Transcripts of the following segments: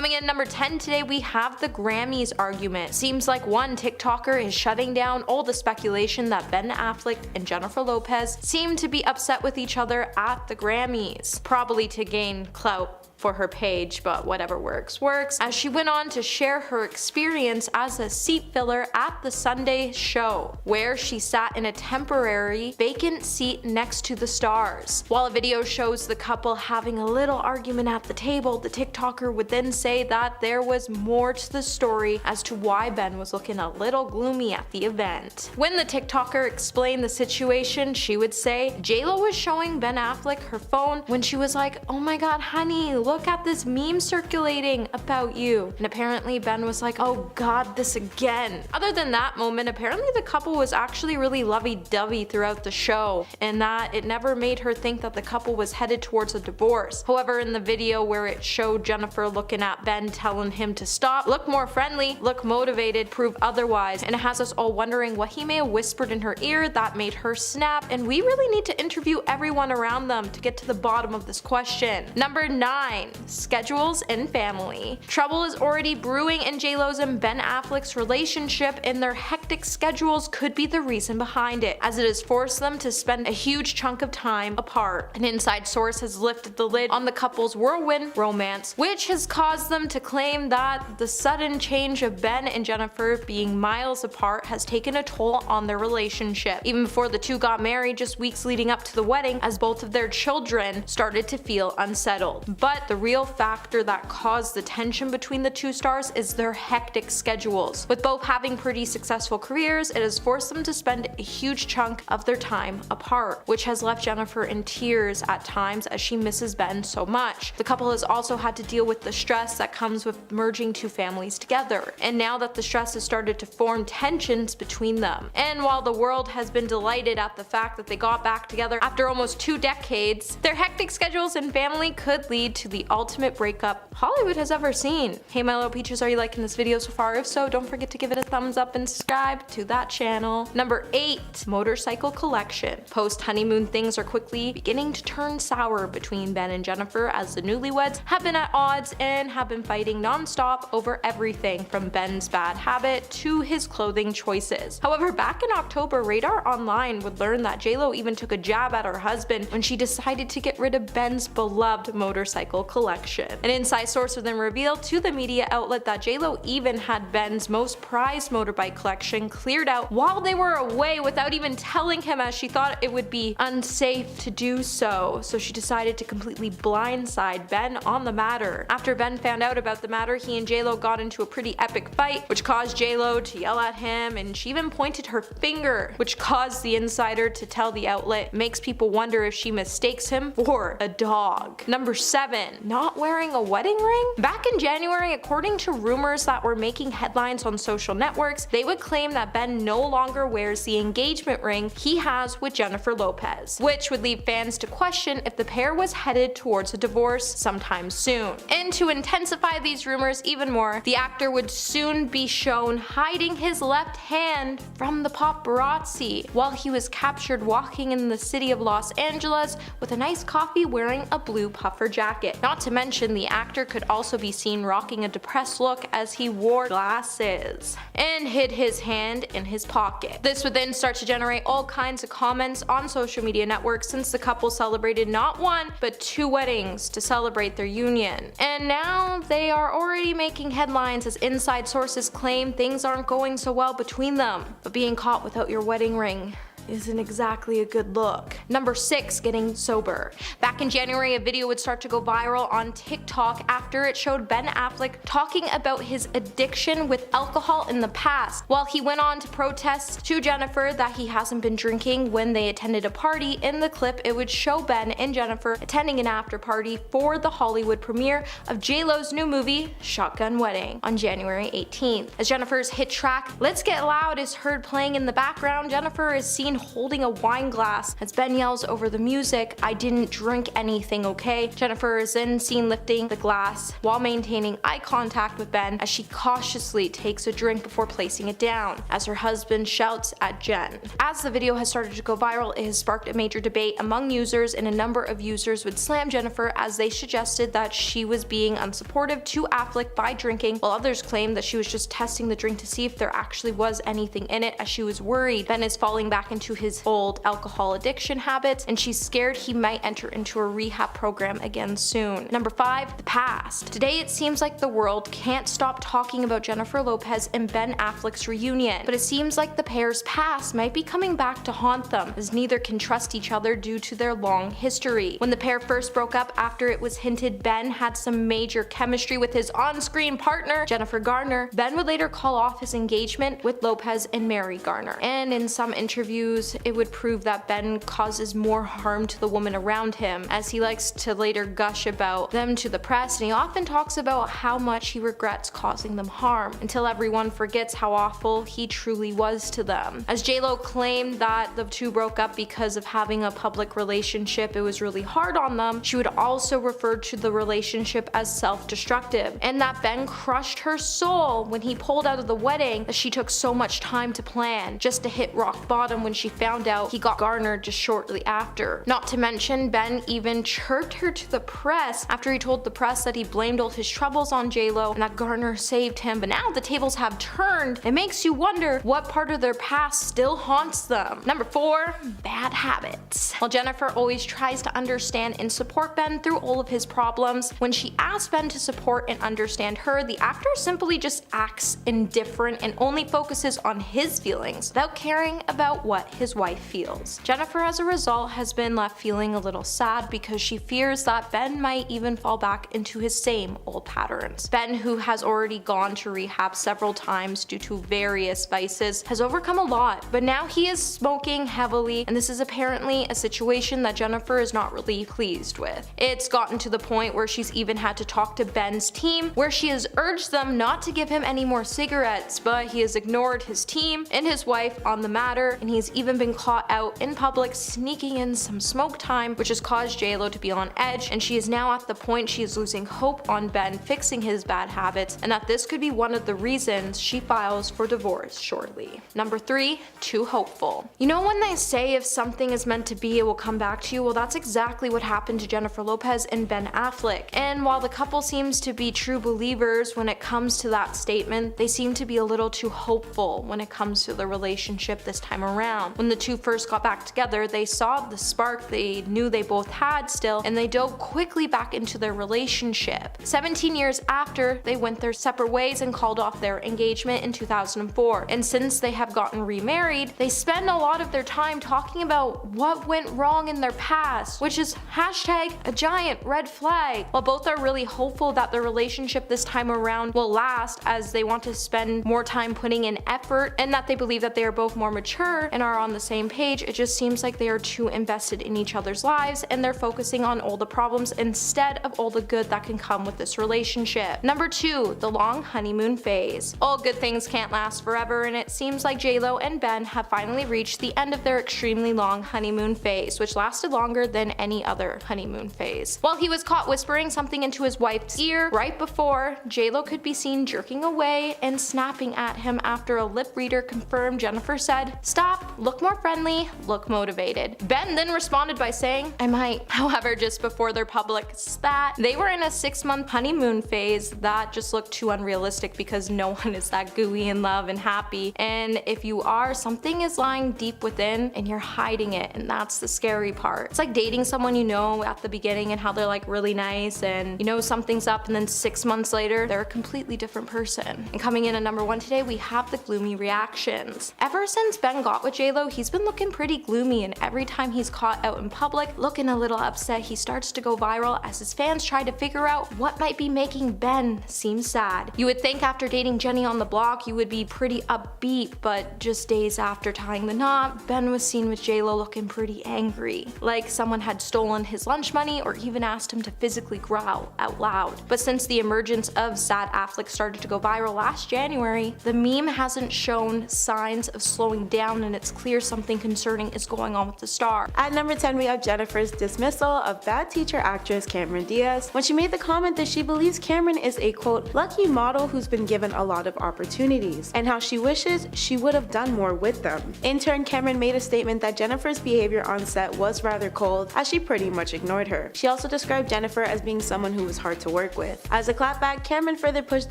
Coming in at number 10 today, we have the Grammys argument. Seems like one TikToker is shutting down all the speculation that Ben Affleck and Jennifer Lopez seem to be upset with each other at the Grammys, probably to gain clout for her page, but whatever works, as she went on to share her experience as a seat filler at the Sunday show, where she sat in a temporary vacant seat next to the stars. While a video shows the couple having a little argument at the table, the TikToker would then say that there was more to the story as to why Ben was looking a little gloomy at the event. When the TikToker explained the situation, she would say JLo was showing Ben Affleck her phone when she was like, "Oh my god, honey, look at this meme circulating about you." And apparently Ben was like, "Oh god, this again." Other than that moment, apparently the couple was actually really lovey-dovey throughout the show, and that it never made her think that the couple was headed towards a divorce. However, in the video where it showed Jennifer looking at Ben telling him to stop, look more friendly, look motivated, prove otherwise, and it has us all wondering what he may have whispered in her ear that made her snap, and we really need to interview everyone around them to get to the bottom of this question. Number 9. Schedules and family. Trouble is already brewing in JLo's and Ben Affleck's relationship, and their hectic schedules could be the reason behind it, as it has forced them to spend a huge chunk of time apart. An inside source has lifted the lid on the couple's whirlwind romance, which has caused them to claim that the sudden change of Ben and Jennifer being miles apart has taken a toll on their relationship, even before the two got married just weeks leading up to the wedding, as both of their children started to feel unsettled. But the real factor that caused the tension between the two stars is their hectic schedules. With both having pretty successful careers, it has forced them to spend a huge chunk of their time apart, which has left Jennifer in tears at times as she misses Ben so much. The couple has also had to deal with the stress that comes with merging two families together, and now that the stress has started to form tensions between them. And while the world has been delighted at the fact that they got back together after almost 2 decades, their hectic schedules and family could lead to the ultimate breakup Hollywood has ever seen. Hey my little peaches, are you liking this video so far? If so, don't forget to give it a thumbs up and subscribe to that channel. Number 8. Motorcycle collection. Post honeymoon things are quickly beginning to turn sour between Ben and Jennifer, as the newlyweds have been at odds and have been fighting non-stop over everything from Ben's bad habit to his clothing choices. However, back in October, Radar Online would learn that JLo even took a jab at her husband when she decided to get rid of Ben's beloved motorcycle collection. An inside source would then reveal to the media outlet that JLo even had Ben's most prized motorbike collection cleared out while they were away without even telling him, as she thought it would be unsafe to do so. So she decided to completely blindside Ben on the matter. After Ben found out about the matter, he and JLo got into a pretty epic fight, which caused JLo to yell at him, and she even pointed her finger, which caused the insider to tell the outlet makes people wonder if she mistakes him for a dog. Number 7. Not wearing a wedding ring? Back in January, according to rumors that were making headlines on social networks, they would claim that Ben no longer wears the engagement ring he has with Jennifer Lopez, which would leave fans to question if the pair was headed towards a divorce sometime soon. And to intensify these rumors even more, the actor would soon be shown hiding his left hand from the paparazzi while he was captured walking in the city of Los Angeles with a nice coffee, wearing a blue puffer jacket. Not to mention, the actor could also be seen rocking a depressed look as he wore glasses and hid his hand in his pocket. This would then start to generate all kinds of comments on social media networks, since the couple celebrated not 1 but 2 weddings to celebrate their union. And now they are already making headlines as inside sources claim things aren't going so well between them. But being caught without your wedding ring isn't exactly a good look. Number 6. Getting sober. Back in January, a video would start to go viral on TikTok after it showed Ben Affleck talking about his addiction with alcohol in the past, while he went on to protest to Jennifer that he hasn't been drinking when they attended a party. In the clip, it would show Ben and Jennifer attending an after party for the Hollywood premiere of JLo's new movie, Shotgun Wedding, on January 18th. As Jennifer's hit track, Let's Get Loud, is heard playing in the background, Jennifer is seen seen holding a wine glass as Ben yells over the music, "I didn't drink anything, okay?" Jennifer is then seen lifting the glass while maintaining eye contact with Ben as she cautiously takes a drink before placing it down, as her husband shouts at Jen. As the video has started to go viral, it has sparked a major debate among users, and a number of users would slam Jennifer as they suggested that she was being unsupportive to Affleck by drinking, while others claimed that she was just testing the drink to see if there actually was anything in it, as she was worried Ben is falling back into his old alcohol addiction habits, and she's scared he might enter into a rehab program again soon. Number 5. The past. Today it seems like the world can't stop talking about Jennifer Lopez and Ben Affleck's reunion, but it seems like the pair's past might be coming back to haunt them, as neither can trust each other due to their long history. When the pair first broke up after it was hinted Ben had some major chemistry with his on-screen partner, Jennifer Garner, Ben would later call off his engagement with Lopez and marry Garner. And in some interviews, it would prove that Ben causes more harm to the woman around him, as he likes to later gush about them to the press, and he often talks about how much he regrets causing them harm, until everyone forgets how awful he truly was to them. As J-Lo claimed that the two broke up because of having a public relationship, it was really hard on them, she would also refer to the relationship as self-destructive, and that Ben crushed her soul when he pulled out of the wedding that she took so much time to plan, just to hit rock bottom when she found out he got Garner just shortly after. Not to mention, Ben even chirped her to the press after he told the press that he blamed all his troubles on J-Lo and that Garner saved him, but now the tables have turned. It makes you wonder what part of their past still haunts them. Number 4. Bad habits. While Jennifer always tries to understand and support Ben through all of his problems, when she asks Ben to support and understand her, the actor simply just acts indifferent and only focuses on his feelings without caring about what his wife feels. Jennifer, as a result, has been left feeling a little sad because she fears that Ben might even fall back into his same old patterns. Ben, who has already gone to rehab several times due to various vices, has overcome a lot, but now he is smoking heavily, and this is apparently a situation that Jennifer is not really pleased with. It's gotten to the point where she's even had to talk to Ben's team, where she has urged them not to give him any more cigarettes, but he has ignored his team and his wife on the matter, and he's even been caught out in public sneaking in some smoke time, which has caused J-Lo to be on edge, and she is now at the point she is losing hope on Ben fixing his bad habits, and that this could be one of the reasons she files for divorce shortly. Number 3. Too hopeful. You know when they say if something is meant to be, it will come back to you? Well, that's exactly what happened to Jennifer Lopez and Ben Affleck. And while the couple seems to be true believers when it comes to that statement, they seem to be a little too hopeful when it comes to the relationship this time around. When the two first got back together, they saw the spark they knew they both had still, and they dove quickly back into their relationship. 17 years after, they went their separate ways and called off their engagement in 2004. And since they have gotten remarried, they spend a lot of their time talking about what went wrong in their past, which is hashtag a giant red flag. While both are really hopeful that their relationship this time around will last, as they want to spend more time putting in effort, and that they believe that they are both more mature and are on the same page, it just seems like they are too invested in each other's lives and they're focusing on all the problems instead of all the good that can come with this relationship. Number 2. The long honeymoon phase. All good things can't last forever, and it seems like J-Lo and Ben have finally reached the end of their extremely long honeymoon phase, which lasted longer than any other honeymoon phase. While he was caught whispering something into his wife's ear right before, J-Lo could be seen jerking away and snapping at him after a lip reader confirmed Jennifer said, "Stop, look more friendly, look motivated." Ben then responded by saying, "I might." However, just before their public spat, they were in a 6-month honeymoon phase that just looked too unrealistic because no one is that gooey in love and happy, and if you are, something is lying deep within and you're hiding it, and that's the scary part. It's like dating someone you know at the beginning and how they're like really nice and you know something's up, and then 6 months later they're a completely different person. And coming in at number 1 today, we have the gloomy reactions. Ever since Ben got with J-Lo, he's been looking pretty gloomy, and every time he's caught out in public looking a little upset, he starts to go viral as his fans try to figure out what might be making Ben seem sad. You would think after dating Jenny on the block you would be pretty upbeat, but just days after tying the knot, Ben was seen with J-Lo looking pretty angry, like someone had stolen his lunch money or even asked him to physically growl out loud. But since the emergence of Sad Affleck started to go viral last January, the meme hasn't shown signs of slowing down, and it's clear something concerning is going on with the star. At number 10, we have Jennifer's dismissal of bad teacher actress Cameron Diaz when she made the comment that she believes Cameron is a quote, lucky model who's been given a lot of opportunities, and how she wishes she would have done more with them. In turn, Cameron made a statement that Jennifer's behavior on set was rather cold, as she pretty much ignored her. She also described Jennifer as being someone who was hard to work with. As a clapback, Cameron further pushed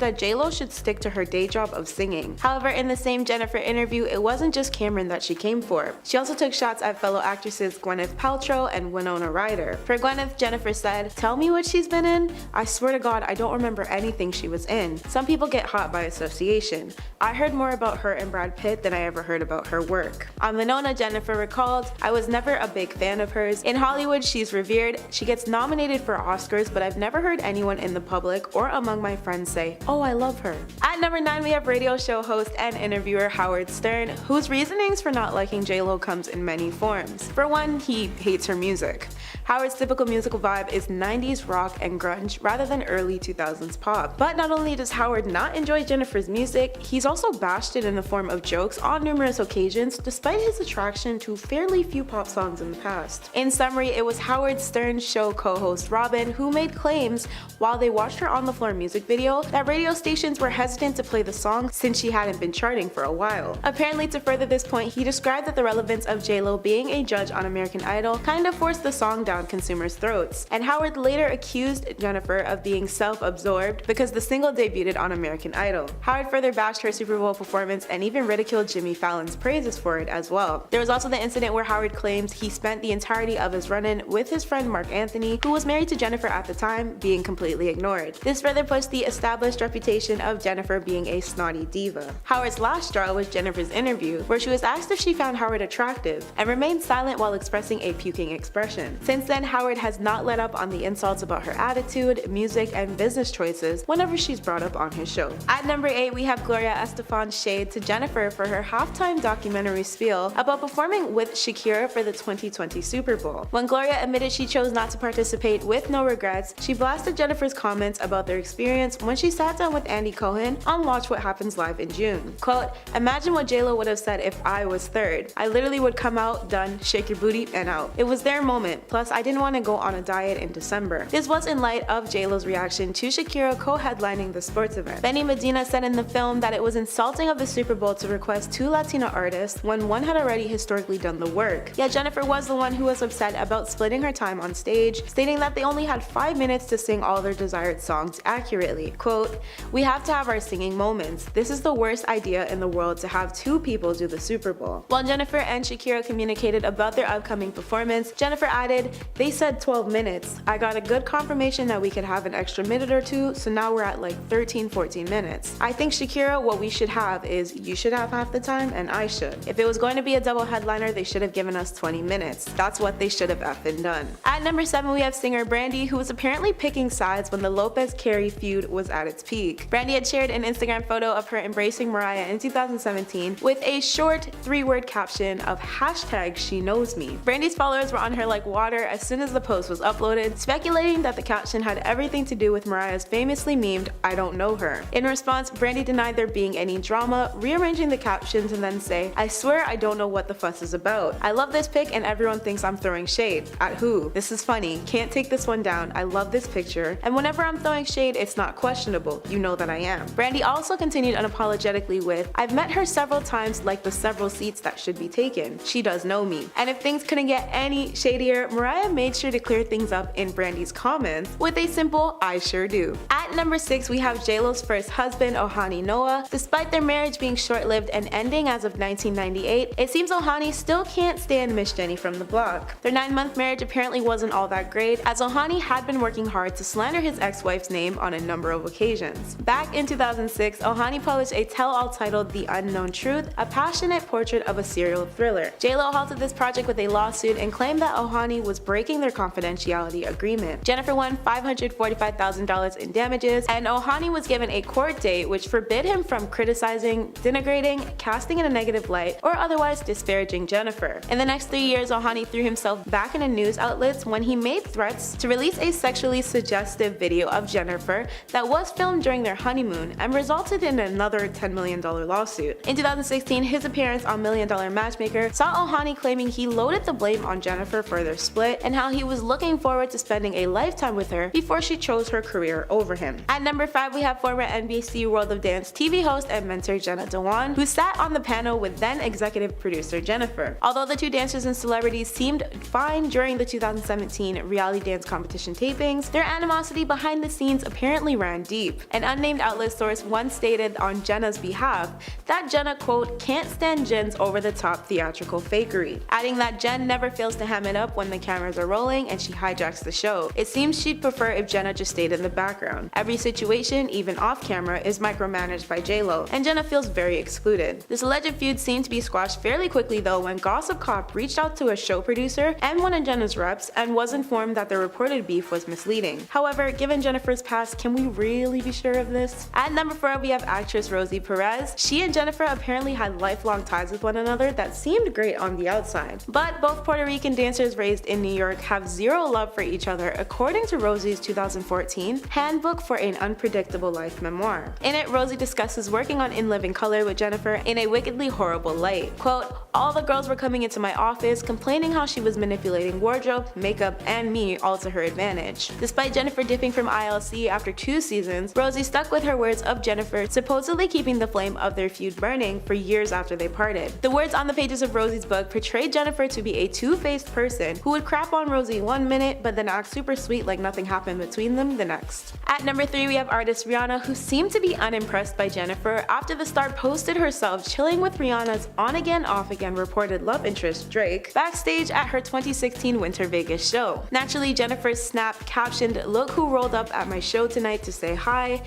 that J-Lo should stick to her day job of singing. However, in the same Jennifer interview, it wasn't just Cameron that she came for. She also took shots at fellow actresses Gwyneth Paltrow and Winona Ryder. For Gwyneth, Jennifer said, "Tell me what she's been in? I swear to God, I don't remember anything she was in. Some people get hot by association. I heard more about her and Brad Pitt than I ever heard about her work." On Winona, Jennifer recalled, "I was never a big fan of hers. In Hollywood, she's revered. She gets nominated for Oscars, but I've never heard anyone in the public or among my friends say, oh, I love her." At number 9, we have radio show host and interviewer Howard Stern, whose reasonings for not liking J-Lo comes in many forms. For one, he hates her music. Howard's typical musical vibe is 90s rock and grunge rather than early 2000s pop. But not only does Howard not enjoy Jennifer's music, he's also bashed it in the form of jokes on numerous occasions despite his attraction to fairly few pop songs in the past. In summary, it was Howard Stern's show co-host Robin who made claims while they watched her on the floor music video that radio stations were hesitant to play the song since she hadn't been charting for a while. Apparently, to further this point, he described that the relevance of J-Lo being a judge on American Idol kind of forced the song down consumers' throats, and Howard later accused Jennifer of being self-absorbed because the single debuted on American Idol. Howard further bashed her Super Bowl performance and even ridiculed Jimmy Fallon's praises for it as well. There was also the incident where Howard claims he spent the entirety of his run-in with his friend Mark Anthony, who was married to Jennifer at the time, being completely ignored. This further pushed the established reputation of Jennifer being a snotty diva. Howard's last straw was Jennifer's interview, where she was asked if she found Howard attractive, and remained silent while expressing a puking expression. Since then, Howard has not let up on the insults about her attitude, music, and business choices whenever she's brought up on his show. At number 8, we have Gloria Estefan's shade to Jennifer for her halftime documentary spiel about performing with Shakira for the 2020 Super Bowl. When Gloria admitted she chose not to participate with no regrets, she blasted Jennifer's comments about their experience when she sat down with Andy Cohen on Watch What Happens Live in June. Quote, "Imagine what J-Lo would have said if I was third. I literally would come out, done, shake your booty, and out. It was their moment, plus I didn't want to go on a diet in December." This was in light of J-Lo's reaction to Shakira co-headlining the sports event. Benny Medina said in the film that it was insulting of the Super Bowl to request 2 Latina artists when one had already historically done the work. Yet Jennifer was the one who was upset about splitting her time on stage, stating that they only had 5 minutes to sing all their desired songs accurately. Quote, "We have to have our singing moments. This is the worst idea in the world to have 2 people do the Super Bowl." While Jennifer and Shakira communicated about their upcoming performance, Jennifer added, "They said 12 minutes. I got a good confirmation that we could have an extra minute or 2, so now we're at like 13-14 minutes. I think Shakira, what we should have is you should have half the time and I should. If it was going to be a double headliner, they should have given us 20 minutes. That's what they should have effing done." At number 7, we have singer Brandy, who was apparently picking sides when the Lopez-Carey feud was at its peak. Brandy had shared an Instagram photo of her embracing Mariah in 2017 with a short 3-word caption of #SheKnows Me. Brandy's followers were on her like water as soon as the post was uploaded, speculating that the caption had everything to do with Mariah's famously memed "I don't know her." In response, Brandy denied there being any drama, rearranging the captions and then say, "I swear I don't know what the fuss is about. I love this pic and everyone thinks I'm throwing shade. At who? This is funny. Can't take this one down. I love this picture. And whenever I'm throwing shade, it's not questionable. You know that I am." Brandy also continued unapologetically with, "I've met her several times like the several seats that should be taken. She does know me." And if things couldn't get any shadier, Mariah made sure to clear things up in Brandy's comments with a simple "I sure do." At number 6, we have J-Lo's first husband, Ojani Noa. Despite their marriage being short-lived and ending as of 1998, it seems Ojani still can't stand Miss Jenny from the block. Their 9-month marriage apparently wasn't all that great, as Ojani had been working hard to slander his ex-wife's name on a number of occasions. Back in 2006, Ojani published a tell-all titled The Unknown Truth, a passionate portrait of a serial thriller. J-Lo halted this project with a lawsuit and claimed that Ojani was was breaking their confidentiality agreement. Jennifer won $545,000 in damages, and Ojani was given a court date which forbid him from criticizing, denigrating, casting in a negative light, or otherwise disparaging Jennifer. In the next 3 years, Ojani threw himself back into news outlets when he made threats to release a sexually suggestive video of Jennifer that was filmed during their honeymoon and resulted in another $10 million lawsuit. In 2016, his appearance on $1 Million Matchmaker saw Ojani claiming he loaded the blame on Jennifer for their split and how he was looking forward to spending a lifetime with her before she chose her career over him. At number 5, we have former NBC World of Dance TV host and mentor Jenna Dewan, who sat on the panel with then executive producer Jennifer. Although the two dancers and celebrities seemed fine during the 2017 reality dance competition tapings, their animosity behind the scenes apparently ran deep. An unnamed outlet source once stated on Jenna's behalf that Jenna, quote, can't stand Jen's over-the-top theatrical fakery, adding that Jen never fails to ham it up when the cameras are rolling and she hijacks the show. It seems she'd prefer if Jenna just stayed in the background. Every situation, even off camera, is micromanaged by J-Lo, and Jenna feels very excluded. This alleged feud seemed to be squashed fairly quickly though when Gossip Cop reached out to a show producer and one of Jenna's reps and was informed that the reported beef was misleading. However, given Jennifer's past, can we really be sure of this? At number 4, we have actress Rosie Perez. She and Jennifer apparently had lifelong ties with one another that seemed great on the outside. But both Puerto Rican dancers raised in New York have zero love for each other, according to Rosie's 2014 Handbook for an Unpredictable Life memoir. In it, Rosie discusses working on In Living Color with Jennifer in a wickedly horrible light. Quote, all the girls were coming into my office complaining how she was manipulating wardrobe, makeup, and me all to her advantage. Despite Jennifer dipping from ILC after 2 seasons, Rosie stuck with her words of Jennifer supposedly keeping the flame of their feud burning for years after they parted. The words on the pages of Rosie's book portrayed Jennifer to be a two-faced person who would crap on Rosie one minute but then act super sweet like nothing happened between them the next. At number 3, we have artist Rihanna, who seemed to be unimpressed by Jennifer after the star posted herself chilling with Rihanna's on-again off-again reported love interest Drake backstage at her 2016 Winter Vegas show. Naturally, Jennifer's snap captioned, "Look who rolled up at my show tonight to say hi,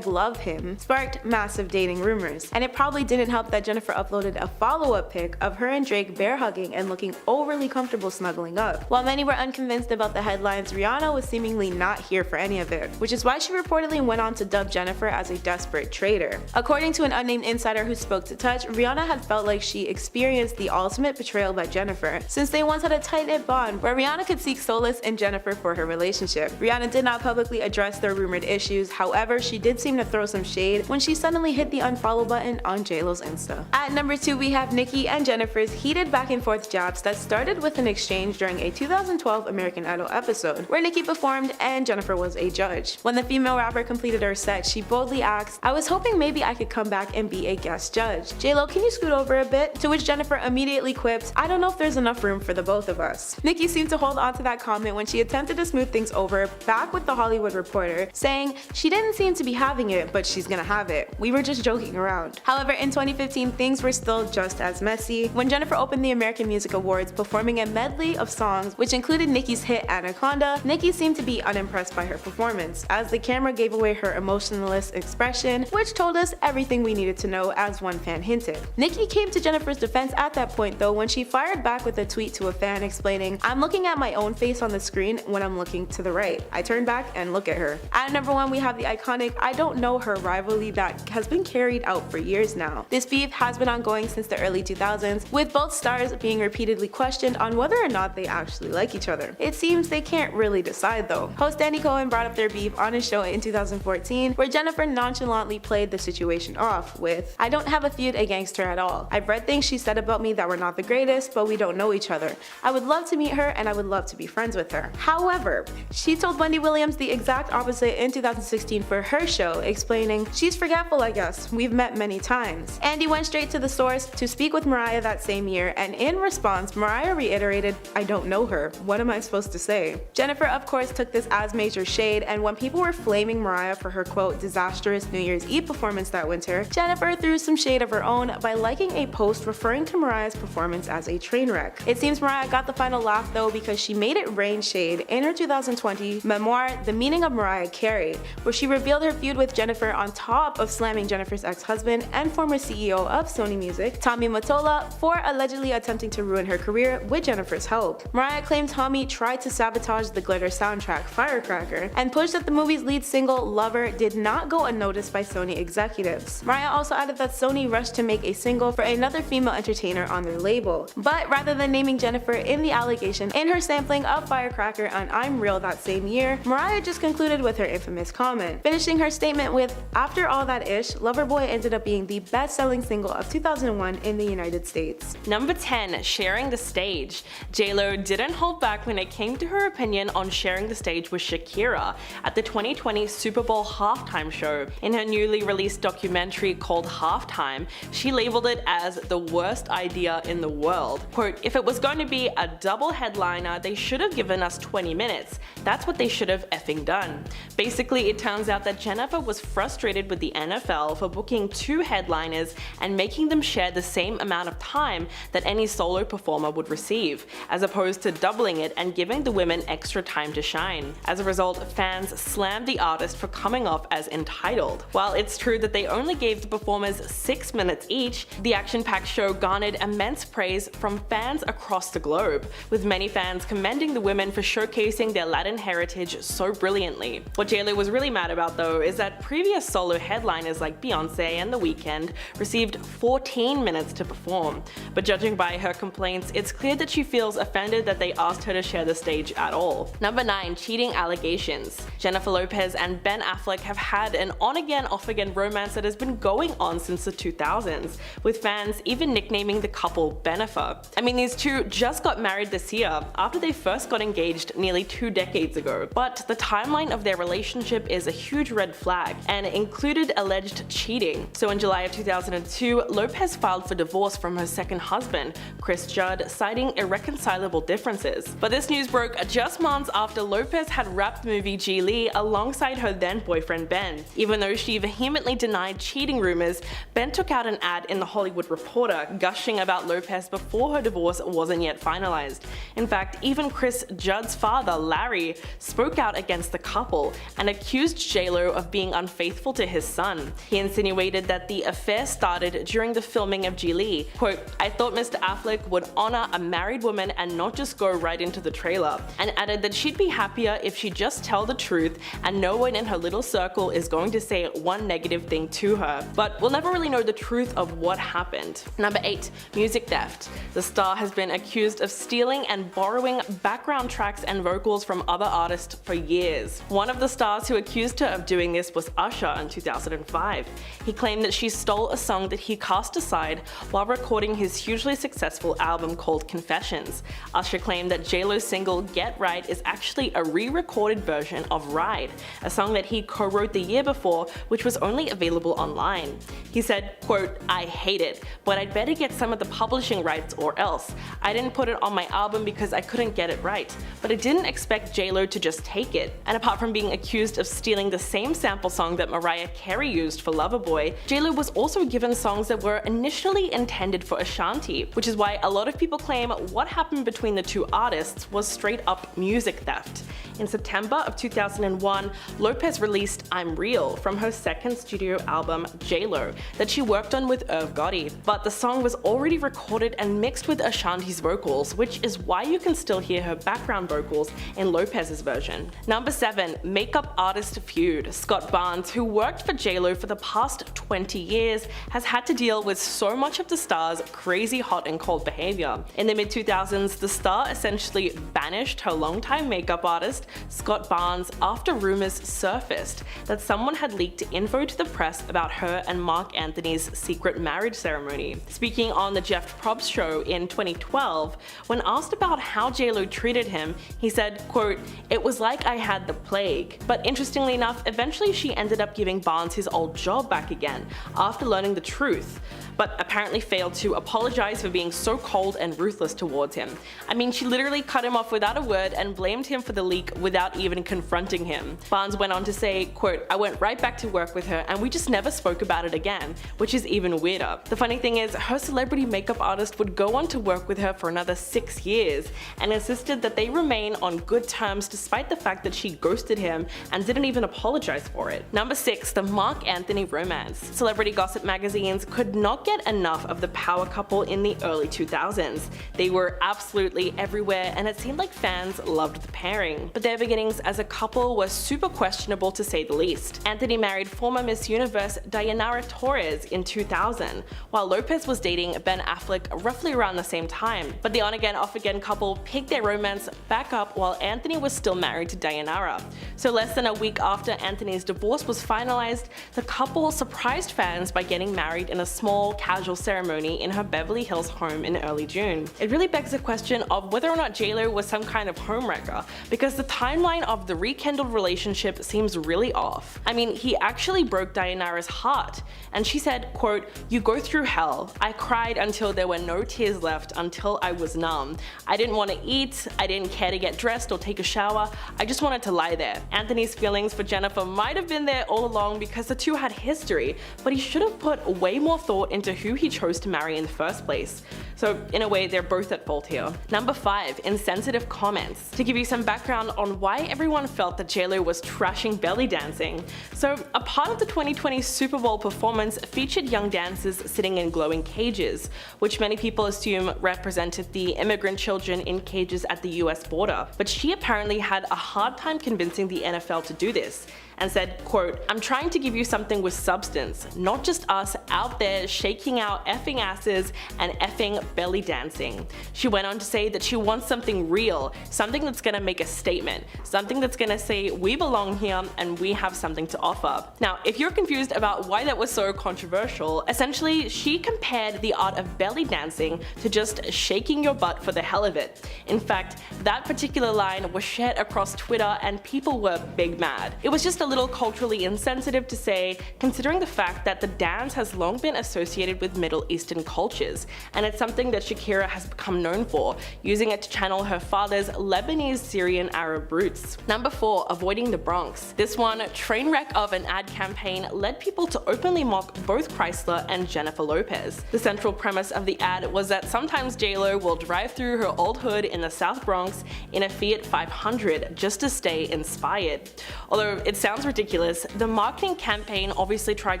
#love him," sparked massive dating rumors. And it probably didn't help that Jennifer uploaded a follow-up pic of her and Drake bear hugging and looking overly comfortable snuggling up. While many were unconvinced about the headlines, Rihanna was seemingly not here for any of it, which is why she reportedly went on to dub Jennifer as a desperate traitor. According to an unnamed insider who spoke to Touch, Rihanna had felt like she experienced the ultimate betrayal by Jennifer, since they once had a tight-knit bond where Rihanna could seek solace in Jennifer for her relationship. Rihanna did not publicly address their rumored issues, however, she did seem to throw some shade when she suddenly hit the unfollow button on J-Lo's Insta. At number 2, we have Nicki and Jennifer's heated back and forth jabs that started with an exchange during a 2012 American Idol episode, where Nicki performed and Jennifer was a judge. When the female rapper completed her set, she boldly asked, "I was hoping maybe I could come back and be a guest judge. J-Lo, can you scoot over a bit?" To which Jennifer immediately quipped, "I don't know if there's enough room for the both of us." Nicki seemed to hold on to that comment when she attempted to smooth things over back with The Hollywood Reporter, saying she didn't seem to be having it, but she's gonna have it. We were just joking around. However, in 2015, things were still just as messy when Jennifer opened the American Music Awards performing a medley of songs which included Nicki's hit Anaconda. Nicki seemed to be unimpressed by her performance, as the camera gave away her emotionless expression, which told us everything we needed to know, as one fan hinted. Nicki came to Jennifer's defense at that point though when she fired back with a tweet to a fan explaining, "I'm looking at my own face on the screen when I'm looking to the right. I turn back and look at her." At number 1, we have the iconic I Don't Know Her rivalry that has been carried out for years now. This beef has been ongoing since the early 2000s, with both stars being repeatedly questioned on whether or not they actually like each other. It seems they can't really decide though. Host Andy Cohen brought up their beef on his show in 2014, where Jennifer nonchalantly played the situation off with, "I don't have a feud against her at all. I've read things she said about me that were not the greatest, but we don't know each other. I would love to meet her and I would love to be friends with her." However, she told Wendy Williams the exact opposite in 2016 for her show, explaining, "She's forgetful, I guess. We've met many times." Andy went straight to the source to speak with Mariah that same year, and in response, Mariah reiterated, "I don't know her. What am I supposed to say?" Jennifer, of course, took this as major shade, and when people were flaming Mariah for her quote disastrous New Year's Eve performance that winter, Jennifer threw some shade of her own by liking a post referring to Mariah's performance as a train wreck. It seems Mariah got the final laugh though because she made it rain shade in her 2020 memoir, The Meaning of Mariah Carey, where she revealed her feud with Jennifer on top of slamming Jennifer's ex-husband and former CEO of Sony Music, Tommy Mottola, for allegedly attempting to ruin her career with Jennifer's help. Mariah Mariah claimed Tommy tried to sabotage the glitter soundtrack, Firecracker, and pushed that the movie's lead single, Lover, did not go unnoticed by Sony executives. Mariah also added that Sony rushed to make a single for another female entertainer on their label. But rather than naming Jennifer in the allegation in her sampling of Firecracker on I'm Real that same year, Mariah just concluded with her infamous comment, finishing her statement with, "After all that ish, Loverboy ended up being the best-selling single of 2001 in the United States." Number 10. Sharing the stage. J-Lo didn't hold back when it came to her opinion on sharing the stage with Shakira at the 2020 Super Bowl halftime show. In her newly released documentary called Halftime, she labeled it as the worst idea in the world. Quote, "If it was going to be a double headliner, they should have given us 20 minutes. That's what they should have effing done." Basically, it turns out that Jennifer was frustrated with the NFL for booking two headliners and making them share the same amount of time that any solo performer would receive, as opposed to doubling it and giving the women extra time to shine. As a result, fans slammed the artist for coming off as entitled. While it's true that they only gave the performers 6 minutes each, the action-packed show garnered immense praise from fans across the globe, with many fans commending the women for showcasing their Latin heritage so brilliantly. What J-Lo was really mad about though is that previous solo headliners like Beyonce and The Weeknd received 14 minutes to perform, but judging by her complaints, it's clear that she feels offended that they asked her to share the stage at all. Number 9. Cheating allegations. Jennifer Lopez and Ben Affleck have had an on-again, off-again romance that has been going on since the 2000s, with fans even nicknaming the couple bennifer. I mean, these two just got married this year after they first got engaged nearly 2 decades ago, but the timeline of their relationship is a huge red flag and included alleged cheating. So in July of 2002, Lopez filed for divorce from her second husband, Chris Judd, citing irreconcilable differences. But this news broke just months after Lopez had wrapped the movie Glee alongside her then boyfriend Ben. Even though she vehemently denied cheating rumors, Ben took out an ad in The Hollywood Reporter gushing about Lopez before her divorce wasn't yet finalized. In fact, even Chris Judd's father, Larry, spoke out against the couple and accused J-Lo of being unfaithful to his son. He insinuated that the affair started during the filming of Glee. Quote, "I thought Mr. Affleck would honor a married woman and not just go right into the trailer," and added that she'd be happier if she'd just tell the truth and no one in her little circle is going to say one negative thing to her. But we'll never really know the truth of what happened. Number 8. Music theft. The star has been accused of stealing and borrowing background tracks and vocals from other artists for years. One of the stars who accused her of doing this was Usher in 2005. He claimed that she stole a song that he cast aside while recording his hugely successful album called Confessions. Usher claimed that J-Lo's single Get Right is actually a re-recorded version of Ride, a song that he co-wrote the year before, which was only available online. He said, quote, "I hate it, but I'd better get some of the publishing rights or else. I didn't put it on my album because I couldn't get it right, but I didn't expect J-Lo to just take it." And apart from being accused of stealing the same sample song that Mariah Carey used for Loverboy, J-Lo was also given songs that were initially intended for Ashanti, which is why a lot of people claim what happened between the two artists was straight up music theft. In September of 2001, Lopez released I'm Real from her second studio album, J-Lo, that she worked on with Irv Gotti. But the song was already recorded and mixed with Ashanti's vocals, which is why you can still hear her background vocals in Lopez's version. Number 7. Makeup artist feud. Scott Barnes, who worked for J-Lo for the past 20 years, has had to deal with so much of the star's crazy hot and cold behavior. In the mid-2000s, the star essentially banished her longtime makeup artist, Scott Barnes, after rumors surfaced that someone had leaked info to the press about her and Mark Anthony's secret marriage ceremony. Speaking on the Jeff Probst show in 2012, when asked about how J-Lo treated him, he said, quote, "It was like I had the plague." But interestingly enough, eventually she ended up giving Barnes his old job back again after learning the truth, but apparently failed to apologize for being so cold and ruthless towards him. I mean, she literally cut him off without a word and blamed him for the leak without even confronting him. Barnes went on to say, quote, "I went right back to work with her and we just never spoke about it again," which is even weirder. The funny thing is, her celebrity makeup artist would go on to work with her for another 6 years and insisted that they remain on good terms despite the fact that she ghosted him and didn't even apologize for it. Number 6. The Mark Anthony romance. Celebrity gossip magazines could not get enough of the power couple in the early 2000s. They were absolutely everywhere and it seemed like fans loved the pairing. But their beginnings as a couple were super questionable to say the least. Anthony married former Miss Universe Dayanara Torres in 2000, while Lopez was dating Ben Affleck roughly around the same time. But the on-again, off-again couple picked their romance back up while Anthony was still married to Dayanara. So less than a week after Anthony's divorce was finalized, the couple surprised fans by getting married in a small, casual ceremony in her Beverly Hills home in early June. It really begs the question of whether or not JLo was some kind of homewrecker, because the timeline of the rekindled relationship seems really off. I mean, he actually broke Dayanara's heart, and she said, quote, "You go through hell. I cried until there were no tears left, until I was numb. I didn't want to eat, I didn't care to get dressed or take a shower, I just wanted to lie there." Anthony's feelings for Jennifer might have been there all along because the two had history, but he should have put way more thought into who he chose to marry in the first place. So in a way, they're both at fault here. Number 5. Insensitive comments. To give you some background on why everyone felt that JLo was trashing belly dancing. So a part of the 2020 Super Bowl performance featured young dancers sitting in glowing cages, which many people assume represented the immigrant children in cages at the US border. But she apparently had a hard time convincing the NFL to do this, and said, quote, "I'm trying to give you something with substance, not just us out there shaking our effing asses and effing belly dancing." She went on to say that she wants something real, something that's gonna make a statement, something that's gonna say we belong here and we have something to offer. Now, if you're confused about why that was so controversial, essentially she compared the art of belly dancing to just shaking your butt for the hell of it. In fact, that particular line was shared across Twitter and people were big mad. It was just a little culturally insensitive to say, considering the fact that the dance has long been associated with Middle Eastern cultures, and it's something that Shakira has become known for, using it to channel her father's Lebanese Syrian Arab roots. Number 4. Avoiding the Bronx. This one, train wreck of an ad campaign, led people to openly mock both Chrysler and Jennifer Lopez. The central premise of the ad was that sometimes JLo will drive through her old hood in the South Bronx in a Fiat 500 just to stay inspired. Although it sounds ridiculous, the marketing campaign obviously tried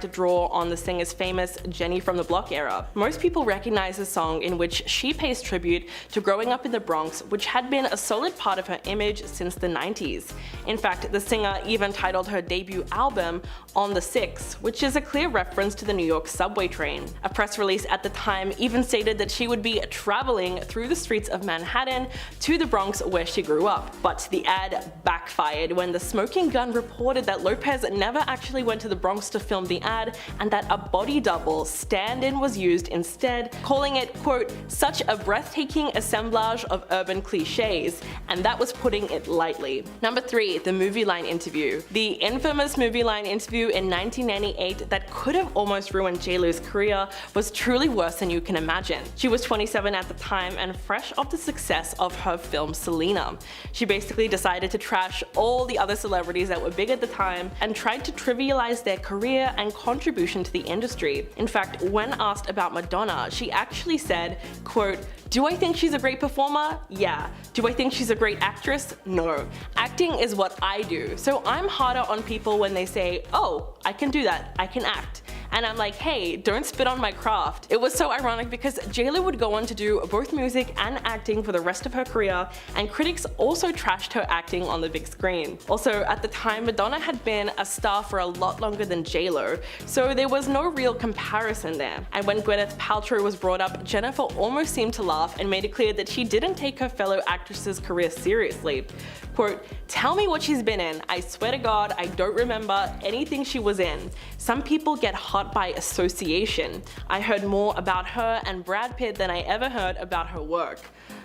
to draw on the singer's famous Jenny from the Block era. Most people recognize the song in which she pays tribute to growing up in the Bronx, which had been a solid part of her image since the 90s. In fact, the singer even titled her debut album On the 6, which is a clear reference to the New York subway train. A press release at the time even stated that she would be traveling through the streets of Manhattan to the Bronx where she grew up. But the ad backfired when the Smoking Gun reported that Lopez never actually went to the Bronx to film the ad and that a body double stand-in was used instead, calling it, quote, "such a breathtaking assemblage of urban cliches," and that was putting it lightly. Number 3. The movie line interview. The infamous movie line interview in 1998 that could have almost ruined JLo's career was truly worse than you can imagine. She was 27 at the time and fresh off the success of her film Selena. She basically decided to trash all the other celebrities that were big at the time and tried to trivialize their career and contribution to the industry. In fact, when asked about Madonna, she actually said, quote, "Do I think she's a great performer? Yeah. Do I think she's a great actress? No. Acting is what I do, so I'm harder on people when they say, oh, I can do that, I can act. And I'm like, hey, don't spit on my craft." It was so ironic because JLo would go on to do both music and acting for the rest of her career, and critics also trashed her acting on the big screen. Also, at the time, Madonna had been a star for a lot longer than JLo, so there was no real comparison there. And when Gwyneth Paltrow was brought up, Jennifer almost seemed to laugh and made it clear that she didn't take her fellow actress's career seriously. Quote, "Tell me what she's been in. I swear to God, I don't remember anything she was in. Some people get hot by association. I heard more about her and Brad Pitt than I ever heard about her work."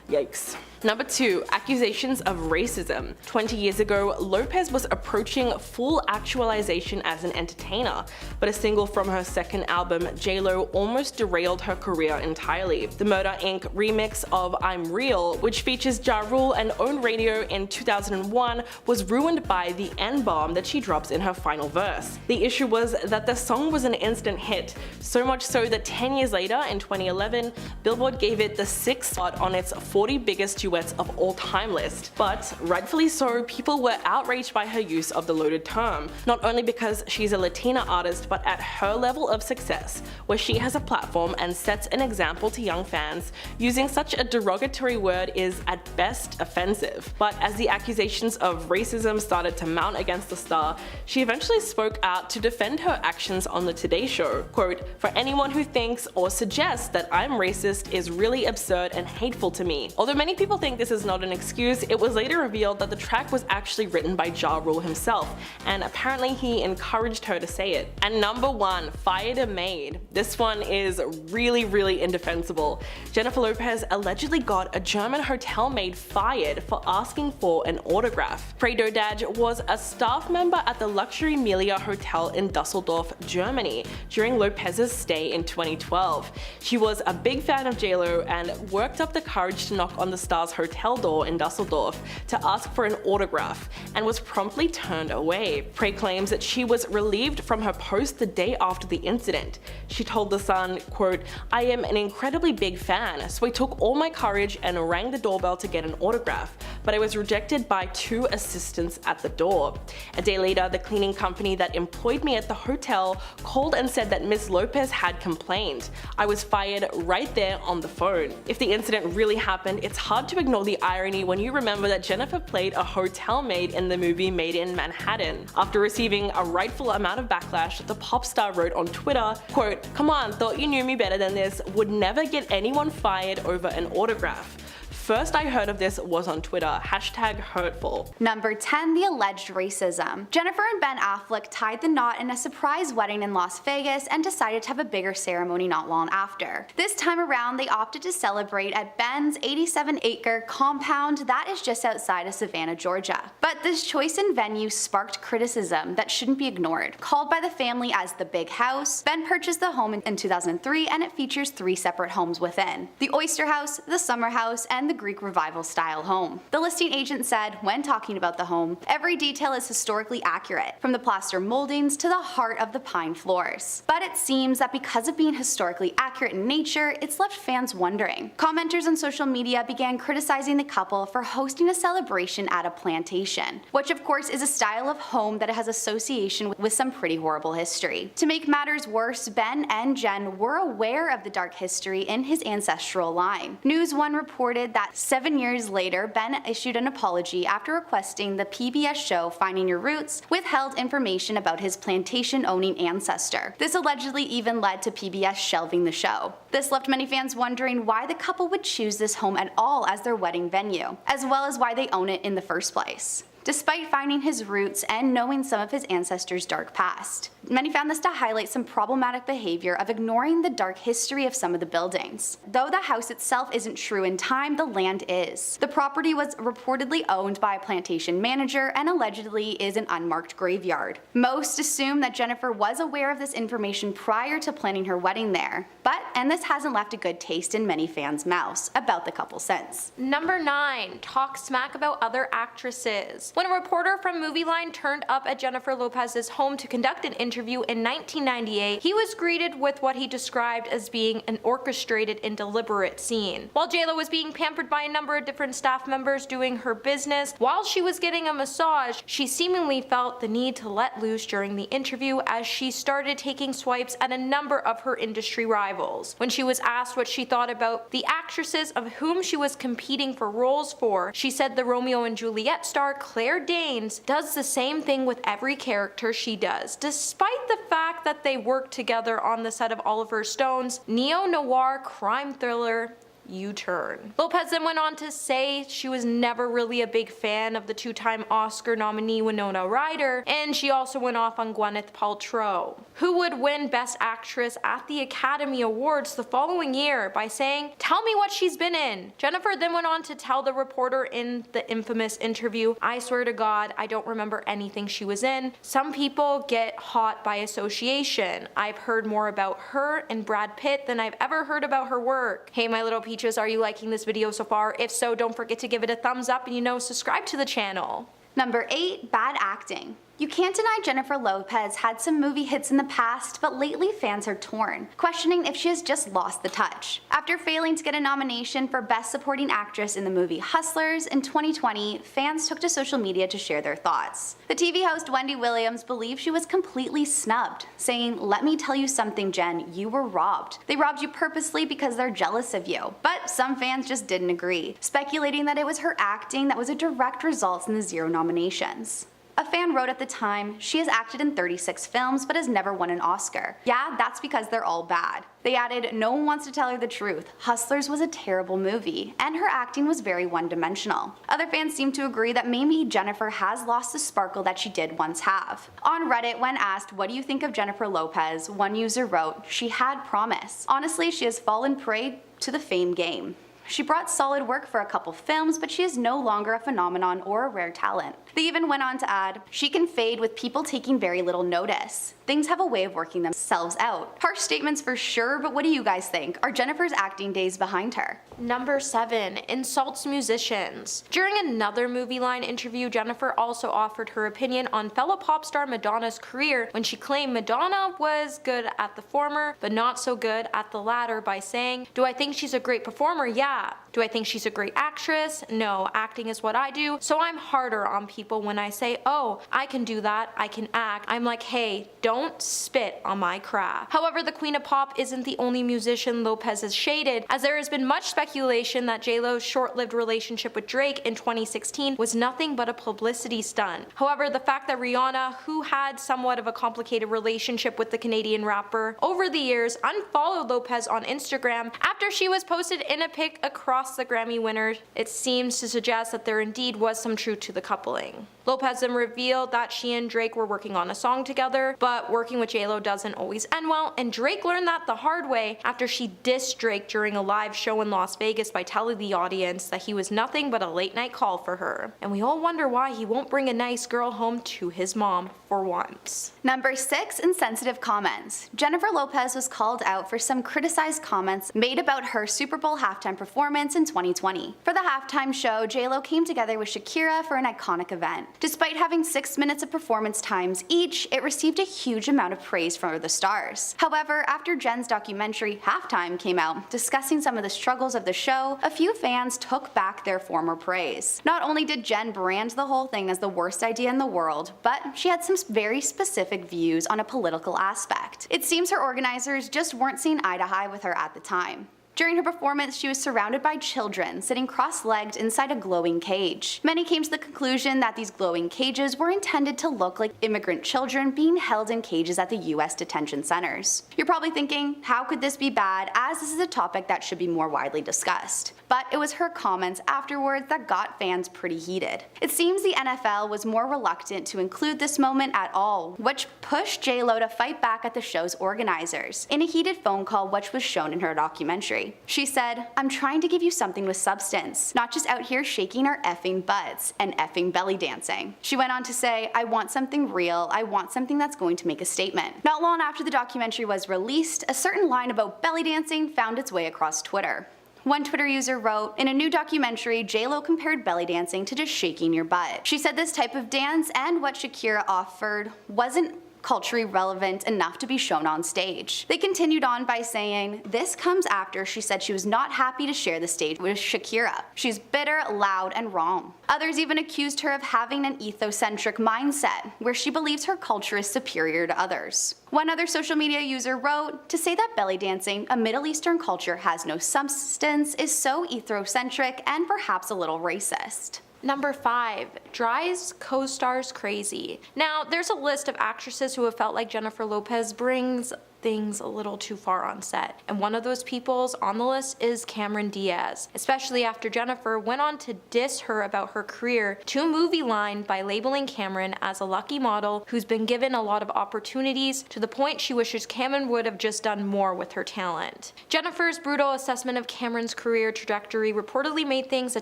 Yikes. Number 2. Accusations of racism. 20 years ago, Lopez was approaching full actualization as an entertainer, but a single from her second album, JLo, almost derailed her career entirely. The Murder Inc. remix of I'm Real, which features Ja Rule and Own Radio in 2001, was ruined by the N-bomb that she drops in her final verse. The issue was that the song was an instant hit, so much so that 10 years later, in 2011, Billboard gave it the 6th spot on its 40 biggest duets of all time list, but rightfully so, people were outraged by her use of the loaded term, not only because she's a Latina artist, but at her level of success, where she has a platform and sets an example to young fans. Using such a derogatory word is at best offensive. But as the accusations of racism started to mount against the star, she eventually spoke out to defend her actions on the Today Show. Quote, "For anyone who thinks or suggests that I'm racist is really absurd and hateful to me." Although many people think this is not an excuse, it was later revealed that the track was actually written by Ja Rule himself, and apparently he encouraged her to say it. And number 1, Fired a Maid. This one is really indefensible. Jennifer Lopez allegedly got a German hotel maid fired for asking for an autograph. Frey Dodaj was a staff member at the luxury Melia Hotel in Dusseldorf, Germany during Lopez's stay in 2012. She was a big fan of JLo and worked up the courage to knock on the star's hotel door in Dusseldorf to ask for an autograph and was promptly turned away. Frey claims that she was relieved from her post the day after the incident. She told The Sun, quote, "I am an incredibly big fan, so I took all my courage and rang the doorbell to get an autograph, but I was rejected by 2 assistants at the door. A day later, the cleaning company that employed me at the hotel called and said that Miss Lopez had complained. I was fired right there on the phone." If the incident really happened, it's hard to ignore the irony when you remember that Jennifer played a hotel maid in the movie Made in Manhattan. After receiving a rightful amount of backlash, the pop star wrote on Twitter, quote, "Come on, thought you knew me better than this, would never get anyone fired over an autograph. First I heard of this was on Twitter, #hurtful. Number 10, the alleged racism. Jennifer and Ben Affleck tied the knot in a surprise wedding in Las Vegas and decided to have a bigger ceremony not long after. This time around, they opted to celebrate at Ben's 87-acre compound that is just outside of Savannah, Georgia. But this choice in venue sparked criticism that shouldn't be ignored. Called by the family as the Big House, Ben purchased the home in 2003 and it features 3 separate homes within: the Oyster House, the Summer House, and the Greek Revival style home. The listing agent said, when talking about the home, every detail is historically accurate, from the plaster moldings to the heart of the pine floors. But it seems that because of being historically accurate in nature, it's left fans wondering. Commenters on social media began criticizing the couple for hosting a celebration at a plantation, which of course is a style of home that has association with some pretty horrible history. To make matters worse, Ben and Jen were aware of the dark history in his ancestral line. News One reported that 7 years later, Ben issued an apology after requesting the PBS show Finding Your Roots withheld information about his plantation-owning ancestor. This allegedly even led to PBS shelving the show. This left many fans wondering why the couple would choose this home at all as their wedding venue, as well as why they own it in the first place. Despite finding his roots and knowing some of his ancestors' dark past, many found this to highlight some problematic behavior of ignoring the dark history of some of the buildings. Though the house itself isn't true in time, the land is. The property was reportedly owned by a plantation manager and allegedly is an unmarked graveyard. Most assume that Jennifer was aware of this information prior to planning her wedding there, and this hasn't left a good taste in many fans' mouths about the couple since. Number 9, talk smack about other actresses. When a reporter from Movie Line turned up at Jennifer Lopez's home to conduct an interview in 1998, he was greeted with what he described as being an orchestrated and deliberate scene. While JLo was being pampered by a number of different staff members doing her business, while she was getting a massage, she seemingly felt the need to let loose during the interview as she started taking swipes at a number of her industry rivals. When she was asked what she thought about the actresses of whom she was competing for roles for, she said the Romeo and Juliet star Claire Danes does the same thing with every character she does, despite the fact that they work together on the set of Oliver Stone's neo-noir crime thriller U-Turn. Lopez then went on to say she was never really a big fan of the 2-time Oscar nominee Winona Ryder, and she also went off on Gwyneth Paltrow, who would win Best Actress at the Academy Awards the following year by saying, "Tell me what she's been in." Jennifer then went on to tell the reporter in the infamous interview, "I swear to God, I don't remember anything she was in. Some people get hot by association. I've heard more about her and Brad Pitt than I've ever heard about her work." Hey my little peaches, are you liking this video so far? If so, don't forget to give it a thumbs up and subscribe to the channel. Number 8, bad acting. You can't deny Jennifer Lopez had some movie hits in the past, but lately fans are torn, questioning if she has just lost the touch. After failing to get a nomination for Best Supporting Actress in the movie Hustlers in 2020, fans took to social media to share their thoughts. The TV host Wendy Williams believes she was completely snubbed, saying, "Let me tell you something, Jen, you were robbed. They robbed you purposely because they're jealous of you." But some fans just didn't agree, speculating that it was her acting that was a direct result in the 0 nominations. A fan wrote at the time, "She has acted in 36 films but has never won an Oscar. Yeah, that's because they're all bad." They added, "No one wants to tell her the truth. Hustlers was a terrible movie, and her acting was very one-dimensional." Other fans seem to agree that maybe Jennifer has lost the sparkle that she did once have. On Reddit, when asked, "What do you think of Jennifer Lopez?" one user wrote, "She had promise. Honestly, she has fallen prey to the fame game. She brought solid work for a couple films, but she is no longer a phenomenon or a rare talent." They even went on to add, "She can fade with people taking very little notice. Things have a way of working themselves out." Harsh statements for sure, but what do you guys think? Are Jennifer's acting days behind her? Number 7. Insults musicians. During another Movie Line interview, Jennifer also offered her opinion on fellow pop star Madonna's career when she claimed Madonna was good at the former, but not so good at the latter by saying, "Do I think she's a great performer? Yeah. Do I think she's a great actress? No. Acting is what I do, so I'm harder on people when I say, oh, I can do that, I can act. I'm like, hey, don't spit on my craft." However, the Queen of Pop isn't the only musician Lopez has shaded, as there has been much speculation that J-Lo's short-lived relationship with Drake in 2016 was nothing but a publicity stunt. However, the fact that Rihanna, who had somewhat of a complicated relationship with the Canadian rapper over the years, unfollowed Lopez on Instagram after she was posted in a pic across the Grammy winners, it seems to suggest that there indeed was some truth to the coupling. Lopez then revealed that she and Drake were working on a song together, but working with J-Lo doesn't always end well, and Drake learned that the hard way after she dissed Drake during a live show in Las Vegas by telling the audience that he was nothing but a late night call for her. And we all wonder why he won't bring a nice girl home to his mom for once. Number 6. Insensitive comments. Jennifer Lopez was called out for some criticized comments made about her Super Bowl halftime performance in 2020. For the halftime show, J-Lo came together with Shakira for an iconic event. Despite having 6 minutes of performance times each, it received a huge amount of praise from the stars. However, after Jen's documentary Halftime came out, discussing some of the struggles of the show, a few fans took back their former praise. Not only did Jen brand the whole thing as the worst idea in the world, but she had some very specific views on a political aspect. It seems her organizers just weren't seeing eye to eye with her at the time. During her performance, she was surrounded by children sitting cross-legged inside a glowing cage. Many came to the conclusion that these glowing cages were intended to look like immigrant children being held in cages at the US detention centers. You're probably thinking, how could this be bad, as this is a topic that should be more widely discussed? But it was her comments afterwards that got fans pretty heated. It seems the NFL was more reluctant to include this moment at all, which pushed J-Lo to fight back at the show's organizers in a heated phone call which was shown in her documentary. She said, "I'm trying to give you something with substance, not just out here shaking our effing butts and effing belly dancing." She went on to say, "I want something real, I want something that's going to make a statement." Not long after the documentary was released, a certain line about belly dancing found its way across Twitter. One Twitter user wrote, "In a new documentary, J-Lo compared belly dancing to just shaking your butt. She said this type of dance and what Shakira offered wasn't culturally relevant enough to be shown on stage." They continued on by saying, "This comes after she said she was not happy to share the stage with Shakira. She's bitter, loud, and wrong." Others even accused her of having an ethnocentric mindset, where she believes her culture is superior to others. One other social media user wrote, "To say that belly dancing, a Middle Eastern culture, has no substance is so ethnocentric and perhaps a little racist." Number 5. Drives co-stars crazy. Now, there's a list of actresses who have felt like Jennifer Lopez brings things a little too far on set, and one of those peoples on the list is Cameron Diaz, especially after Jennifer went on to diss her about her career to Movie Line by labeling Cameron as a lucky model who's been given a lot of opportunities, to the point she wishes Cameron would have just done more with her talent. Jennifer's brutal assessment of Cameron's career trajectory reportedly made things a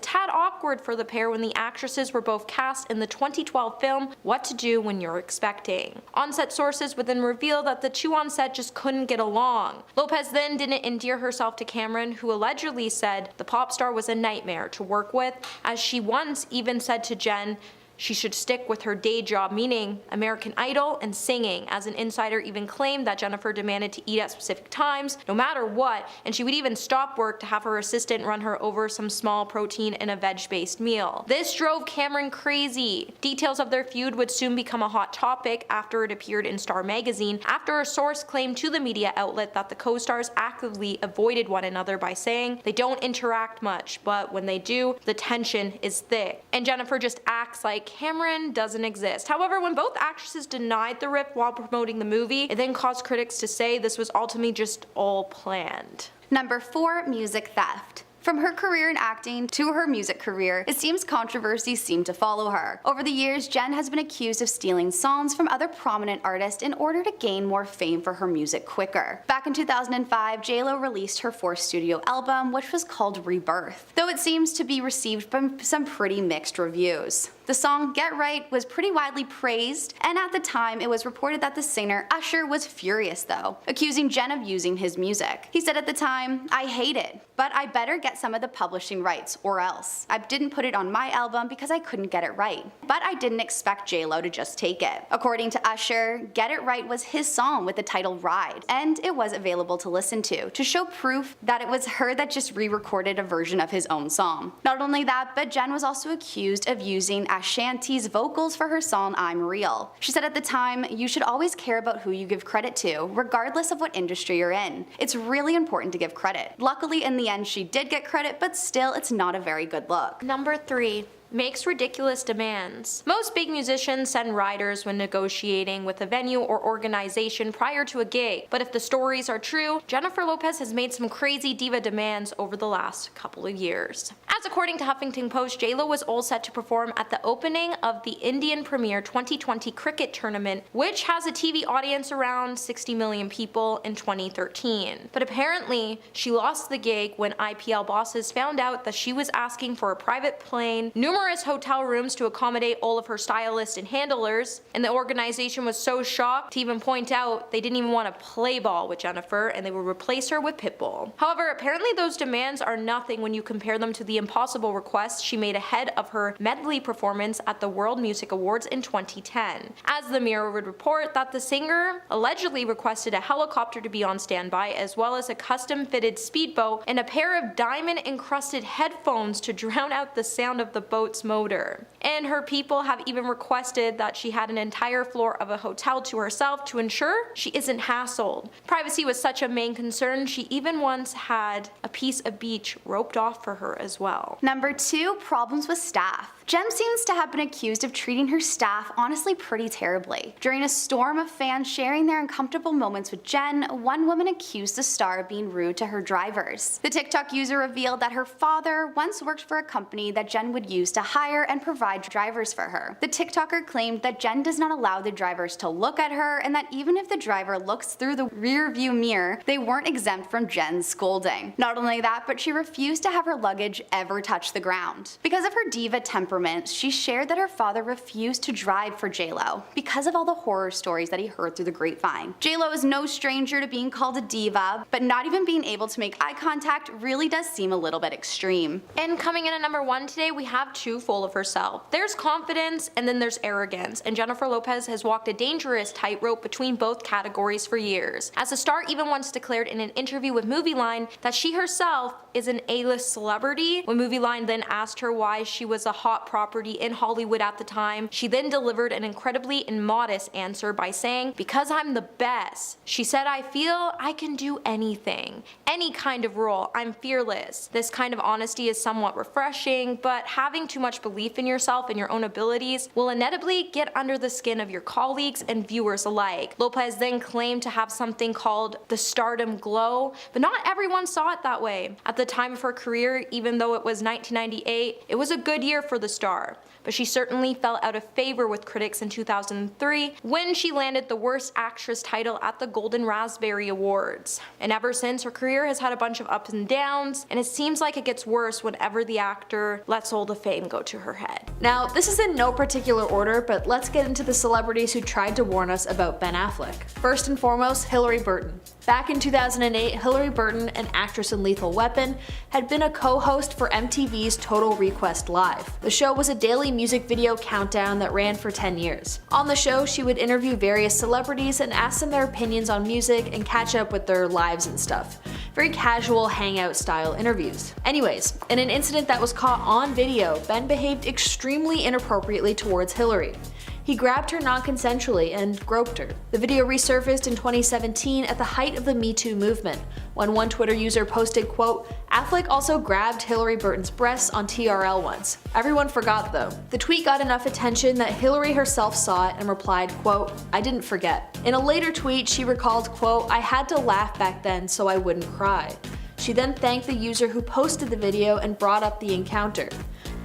tad awkward for the pair when the actresses were both cast in the 2012 film What to Do When You're Expecting. On-set sources would then reveal that the two on set just couldn't get along. Lopez then didn't endear herself to Cameron, who allegedly said the pop star was a nightmare to work with, as she once even said to Jen she should stick with her day job, meaning American Idol and singing, as an insider even claimed that Jennifer demanded to eat at specific times, no matter what, and she would even stop work to have her assistant run her over some small protein and a veg-based meal. This drove Cameron crazy. Details of their feud would soon become a hot topic after it appeared in Star magazine, after a source claimed to the media outlet that the co-stars actively avoided one another by saying they don't interact much, but when they do, the tension is thick. And Jennifer just acts like Cameron doesn't exist. However, when both actresses denied the rift while promoting the movie, it then caused critics to say this was ultimately just all planned. Number 4, music theft. From her career in acting to her music career, it seems controversies seem to follow her. Over the years, Jen has been accused of stealing songs from other prominent artists in order to gain more fame for her music quicker. Back in 2005, J.Lo released her 4th studio album, which was called Rebirth, though it seems to be received from some pretty mixed reviews. The song Get Right was pretty widely praised, and at the time it was reported that the singer Usher was furious though, accusing Jen of using his music. He said at the time, "I hate it, but I better get some of the publishing rights or else. I didn't put it on my album because I couldn't get it right. But I didn't expect J.Lo to just take it." According to Usher, Get It Right was his song with the title Ride, and it was available to listen to show proof that it was her that just re-recorded a version of his own song. Not only that, but Jen was also accused of using Ashanti's vocals for her song I'm Real. She said at the time, "You should always care about who you give credit to, regardless of what industry you're in. It's really important to give credit." Luckily, in the end, she did get credit, but still, it's not a very good look. Number 3. Makes ridiculous demands. Most big musicians send riders when negotiating with a venue or organization prior to a gig, but if the stories are true, Jennifer Lopez has made some crazy diva demands over the last couple of years. As according to Huffington Post, J.Lo was all set to perform at the opening of the Indian Premier 2020 cricket tournament, which has a TV audience around 60 million people in 2013. But apparently, she lost the gig when IPL bosses found out that she was asking for a private plane, numerous hotel rooms to accommodate all of her stylists and handlers, and the organization was so shocked to even point out they didn't even want to play ball with Jennifer and they would replace her with Pitbull. However, apparently those demands are nothing when you compare them to the impossible requests she made ahead of her medley performance at the World Music Awards in 2010. As the Mirror would report that the singer allegedly requested a helicopter to be on standby, as well as a custom-fitted speedboat and a pair of diamond-encrusted headphones to drown out the sound of the boat's motor. And her people have even requested that she had an entire floor of a hotel to herself to ensure she isn't hassled. Privacy was such a main concern, she even once had a piece of beach roped off for her as well. Number 2, problems with staff. Jem seems to have been accused of treating her staff honestly pretty terribly. During a storm of fans sharing their uncomfortable moments with Jen, one woman accused the star of being rude to her drivers. The TikTok user revealed that her father once worked for a company that Jen would use to hire and provide drivers for her. The TikToker claimed that Jen does not allow the drivers to look at her, and that even if the driver looks through the rear view mirror, they weren't exempt from Jen's scolding. Not only that, but she refused to have her luggage ever touch the ground. Because of her diva temperament, she shared that her father refused to drive for J.Lo because of all the horror stories that he heard through the grapevine. J.Lo is no stranger to being called a diva, but not even being able to make eye contact really does seem a little bit extreme. And coming in at number 1 today, we have too full of herself. There's confidence and then there's arrogance, and Jennifer Lopez has walked a dangerous tightrope between both categories for years. As the star even once declared in an interview with Movieline that she herself is an A-list celebrity. When Movieline then asked her why she was a hot property in Hollywood at the time, she then delivered an incredibly immodest answer by saying, "Because I'm the best." She said, "I feel I can do anything, any kind of role. I'm fearless." This kind of honesty is somewhat refreshing, but having too much belief in yourself and your own abilities will inevitably get under the skin of your colleagues and viewers alike. Lopez then claimed to have something called the stardom glow, but not everyone saw it that way. At the time of her career, even though it was 1998, it was a good year for the star. But she certainly fell out of favor with critics in 2003 when she landed the Worst Actress title at the Golden Raspberry Awards. And ever since, her career has had a bunch of ups and downs, and it seems like it gets worse whenever the actor lets all the fame go to her head. Now, this is in no particular order, but let's get into the celebrities who tried to warn us about Ben Affleck. First and foremost, Hillary Burton. Back in 2008, Hilarie Burton, an actress in Lethal Weapon, had been a co-host for MTV's Total Request Live. The show was a daily music video countdown that ran for 10 years. On the show, she would interview various celebrities and ask them their opinions on music and catch up with their lives and stuff. Very casual hangout style interviews. Anyways, in an incident that was caught on video, Ben behaved extremely inappropriately towards Hilarie. He grabbed her non-consensually and groped her. The video resurfaced in 2017 at the height of the Me Too movement, when one Twitter user posted, quote, "Affleck also grabbed Hilarie Burton's breasts on TRL once. Everyone forgot though." The tweet got enough attention that Hilarie herself saw it and replied, quote, "I didn't forget." In a later tweet, she recalled, quote, "I had to laugh back then so I wouldn't cry." She then thanked the user who posted the video and brought up the encounter.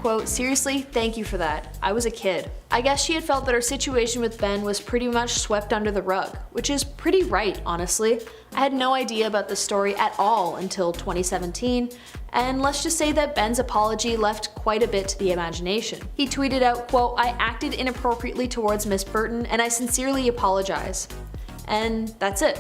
Quote, "Seriously, thank you for that. I was a kid." I guess she had felt that her situation with Ben was pretty much swept under the rug, which is pretty right, honestly. I had no idea about this story at all until 2017, and let's just say that Ben's apology left quite a bit to the imagination. He tweeted out, quote, "I acted inappropriately towards Miss Burton and I sincerely apologize." And that's it.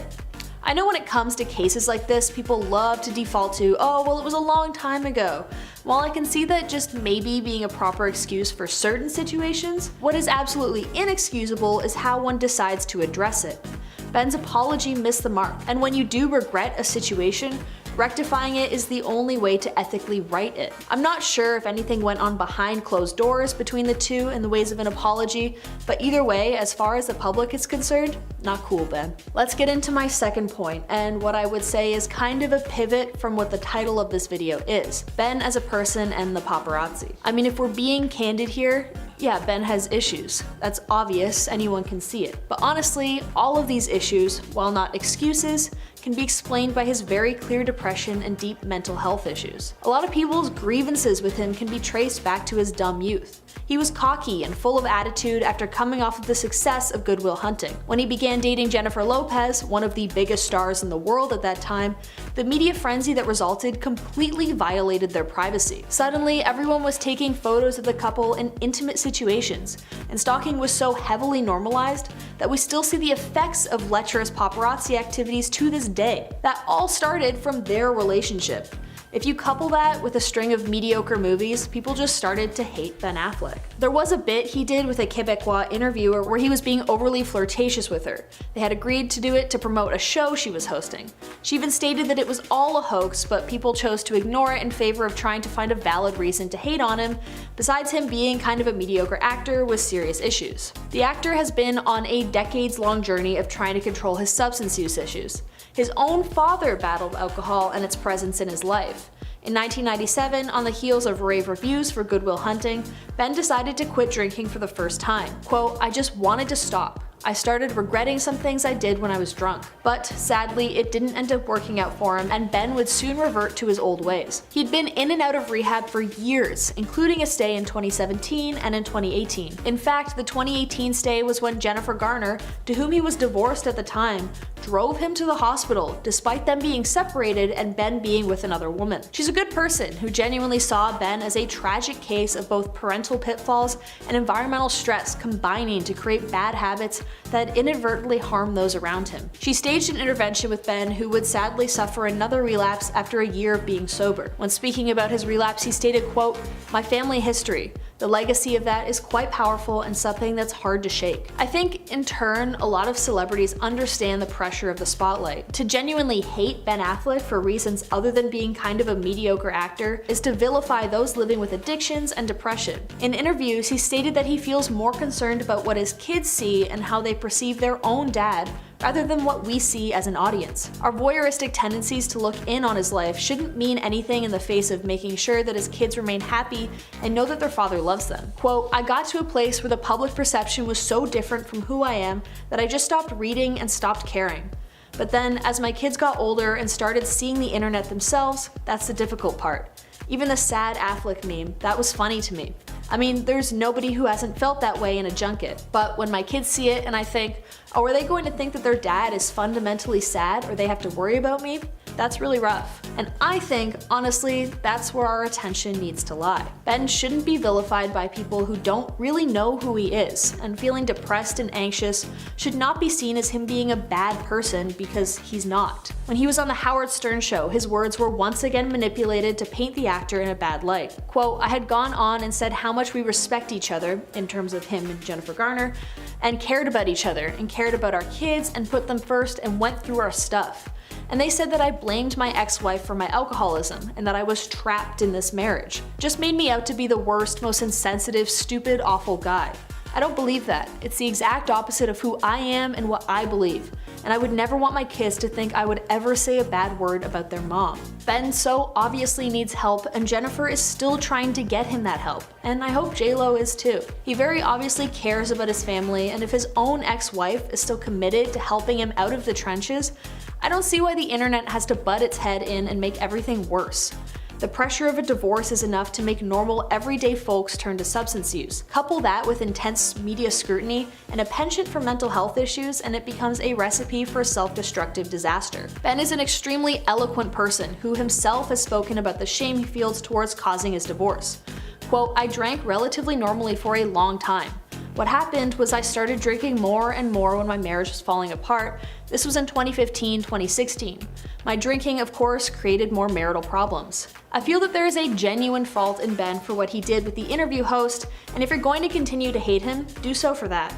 I know when it comes to cases like this, people love to default to, oh, well, it was a long time ago. While I can see that just maybe being a proper excuse for certain situations, what is absolutely inexcusable is how one decides to address it. Ben's apology missed the mark, and when you do regret a situation, rectifying it is the only way to ethically right it. I'm not sure if anything went on behind closed doors between the two in the ways of an apology, but either way, as far as the public is concerned, not cool, Ben. Let's get into my second point, and what I would say is kind of a pivot from what the title of this video is, Ben as a person and the paparazzi. I mean, if we're being candid here, yeah, Ben has issues. That's obvious, anyone can see it. But honestly, all of these issues, while not excuses, can be explained by his very clear depression and deep mental health issues. A lot of people's grievances with him can be traced back to his dumb youth. He was cocky and full of attitude after coming off of the success of Good Will Hunting. When he began dating Jennifer Lopez, one of the biggest stars in the world at that time, the media frenzy that resulted completely violated their privacy. Suddenly, everyone was taking photos of the couple in intimate situations, and stalking was so heavily normalized that we still see the effects of lecherous paparazzi activities to this day. That all started from their relationship. If you couple that with a string of mediocre movies, people just started to hate Ben Affleck. There was a bit he did with a Quebecois interviewer where he was being overly flirtatious with her. They had agreed to do it to promote a show she was hosting. She even stated that it was all a hoax, but people chose to ignore it in favor of trying to find a valid reason to hate on him, besides him being kind of a mediocre actor with serious issues. The actor has been on a decades-long journey of trying to control his substance use issues. His own father battled alcohol and its presence in his life. In 1997, on the heels of rave reviews for Good Will Hunting, Ben decided to quit drinking for the first time. Quote, "I just wanted to stop. I started regretting some things I did when I was drunk." But sadly, it didn't end up working out for him, and Ben would soon revert to his old ways. He'd been in and out of rehab for years, including a stay in 2017 and in 2018. In fact, the 2018 stay was when Jennifer Garner, to whom he was divorced at the time, drove him to the hospital, despite them being separated and Ben being with another woman. She's a good person who genuinely saw Ben as a tragic case of both parental pitfalls and environmental stress combining to create bad habits that inadvertently harm those around him. She staged an intervention with Ben, who would sadly suffer another relapse after a year of being sober. When speaking about his relapse, he stated, quote, "My family history. The legacy of that is quite powerful and something that's hard to shake." I think, in turn, a lot of celebrities understand the pressure of the spotlight. To genuinely hate Ben Affleck for reasons other than being kind of a mediocre actor is to vilify those living with addictions and depression. In interviews, he stated that he feels more concerned about what his kids see and how they perceive their own dad rather than what we see as an audience. Our voyeuristic tendencies to look in on his life shouldn't mean anything in the face of making sure that his kids remain happy and know that their father loves them. Quote, "I got to a place where the public perception was so different from who I am that I just stopped reading and stopped caring. But then, as my kids got older and started seeing the internet themselves, that's the difficult part. Even the sad Affleck meme, that was funny to me. I mean, there's nobody who hasn't felt that way in a junket. But when my kids see it and I think, oh, are they going to think that their dad is fundamentally sad or they have to worry about me? That's really rough. And I think, honestly, that's where our attention needs to lie. Ben shouldn't be vilified by people who don't really know who he is, and feeling depressed and anxious should not be seen as him being a bad person because he's not. When he was on the Howard Stern show, his words were once again manipulated to paint the actor in a bad light. Quote, "I had gone on and said how much we respect each other," in terms of him and Jennifer Garner, "and cared about each other, and cared about our kids, and put them first, and went through our stuff. And they said that I blamed my ex-wife for my alcoholism, and that I was trapped in this marriage. Just made me out to be the worst, most insensitive, stupid, awful guy. I don't believe that. It's the exact opposite of who I am and what I believe. And I would never want my kids to think I would ever say a bad word about their mom." Ben so obviously needs help, and Jennifer is still trying to get him that help. And I hope J-Lo is too. He very obviously cares about his family, and if his own ex-wife is still committed to helping him out of the trenches, I don't see why the internet has to butt its head in and make everything worse. The pressure of a divorce is enough to make normal, everyday folks turn to substance use. Couple that with intense media scrutiny and a penchant for mental health issues, and it becomes a recipe for self-destructive disaster. Ben is an extremely eloquent person who himself has spoken about the shame he feels towards causing his divorce. Quote, "I drank relatively normally for a long time. What happened was I started drinking more and more when my marriage was falling apart. This was in 2015, 2016. My drinking, of course, created more marital problems." I feel that there is a genuine fault in Ben for what he did with the interview host, and if you're going to continue to hate him, do so for that.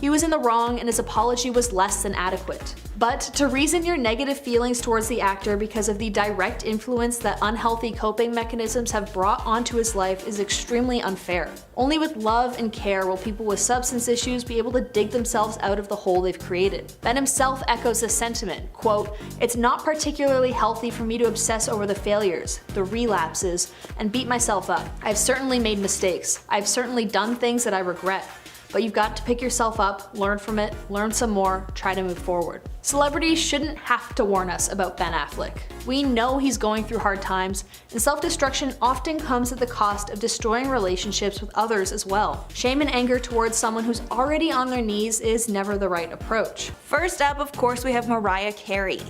He was in the wrong and his apology was less than adequate. But to reason your negative feelings towards the actor because of the direct influence that unhealthy coping mechanisms have brought onto his life is extremely unfair. Only with love and care will people with substance issues be able to dig themselves out of the hole they've created. Ben himself echoes this sentiment, quote, "It's not particularly healthy for me to obsess over the failures, the relapses, and beat myself up. I've certainly made mistakes. I've certainly done things that I regret. But you've got to pick yourself up, learn from it, learn some more, try to move forward." Celebrities shouldn't have to warn us about Ben Affleck. We know he's going through hard times, and self-destruction often comes at the cost of destroying relationships with others as well. Shame and anger towards someone who's already on their knees is never the right approach. First up, of course, we have Mariah Carey.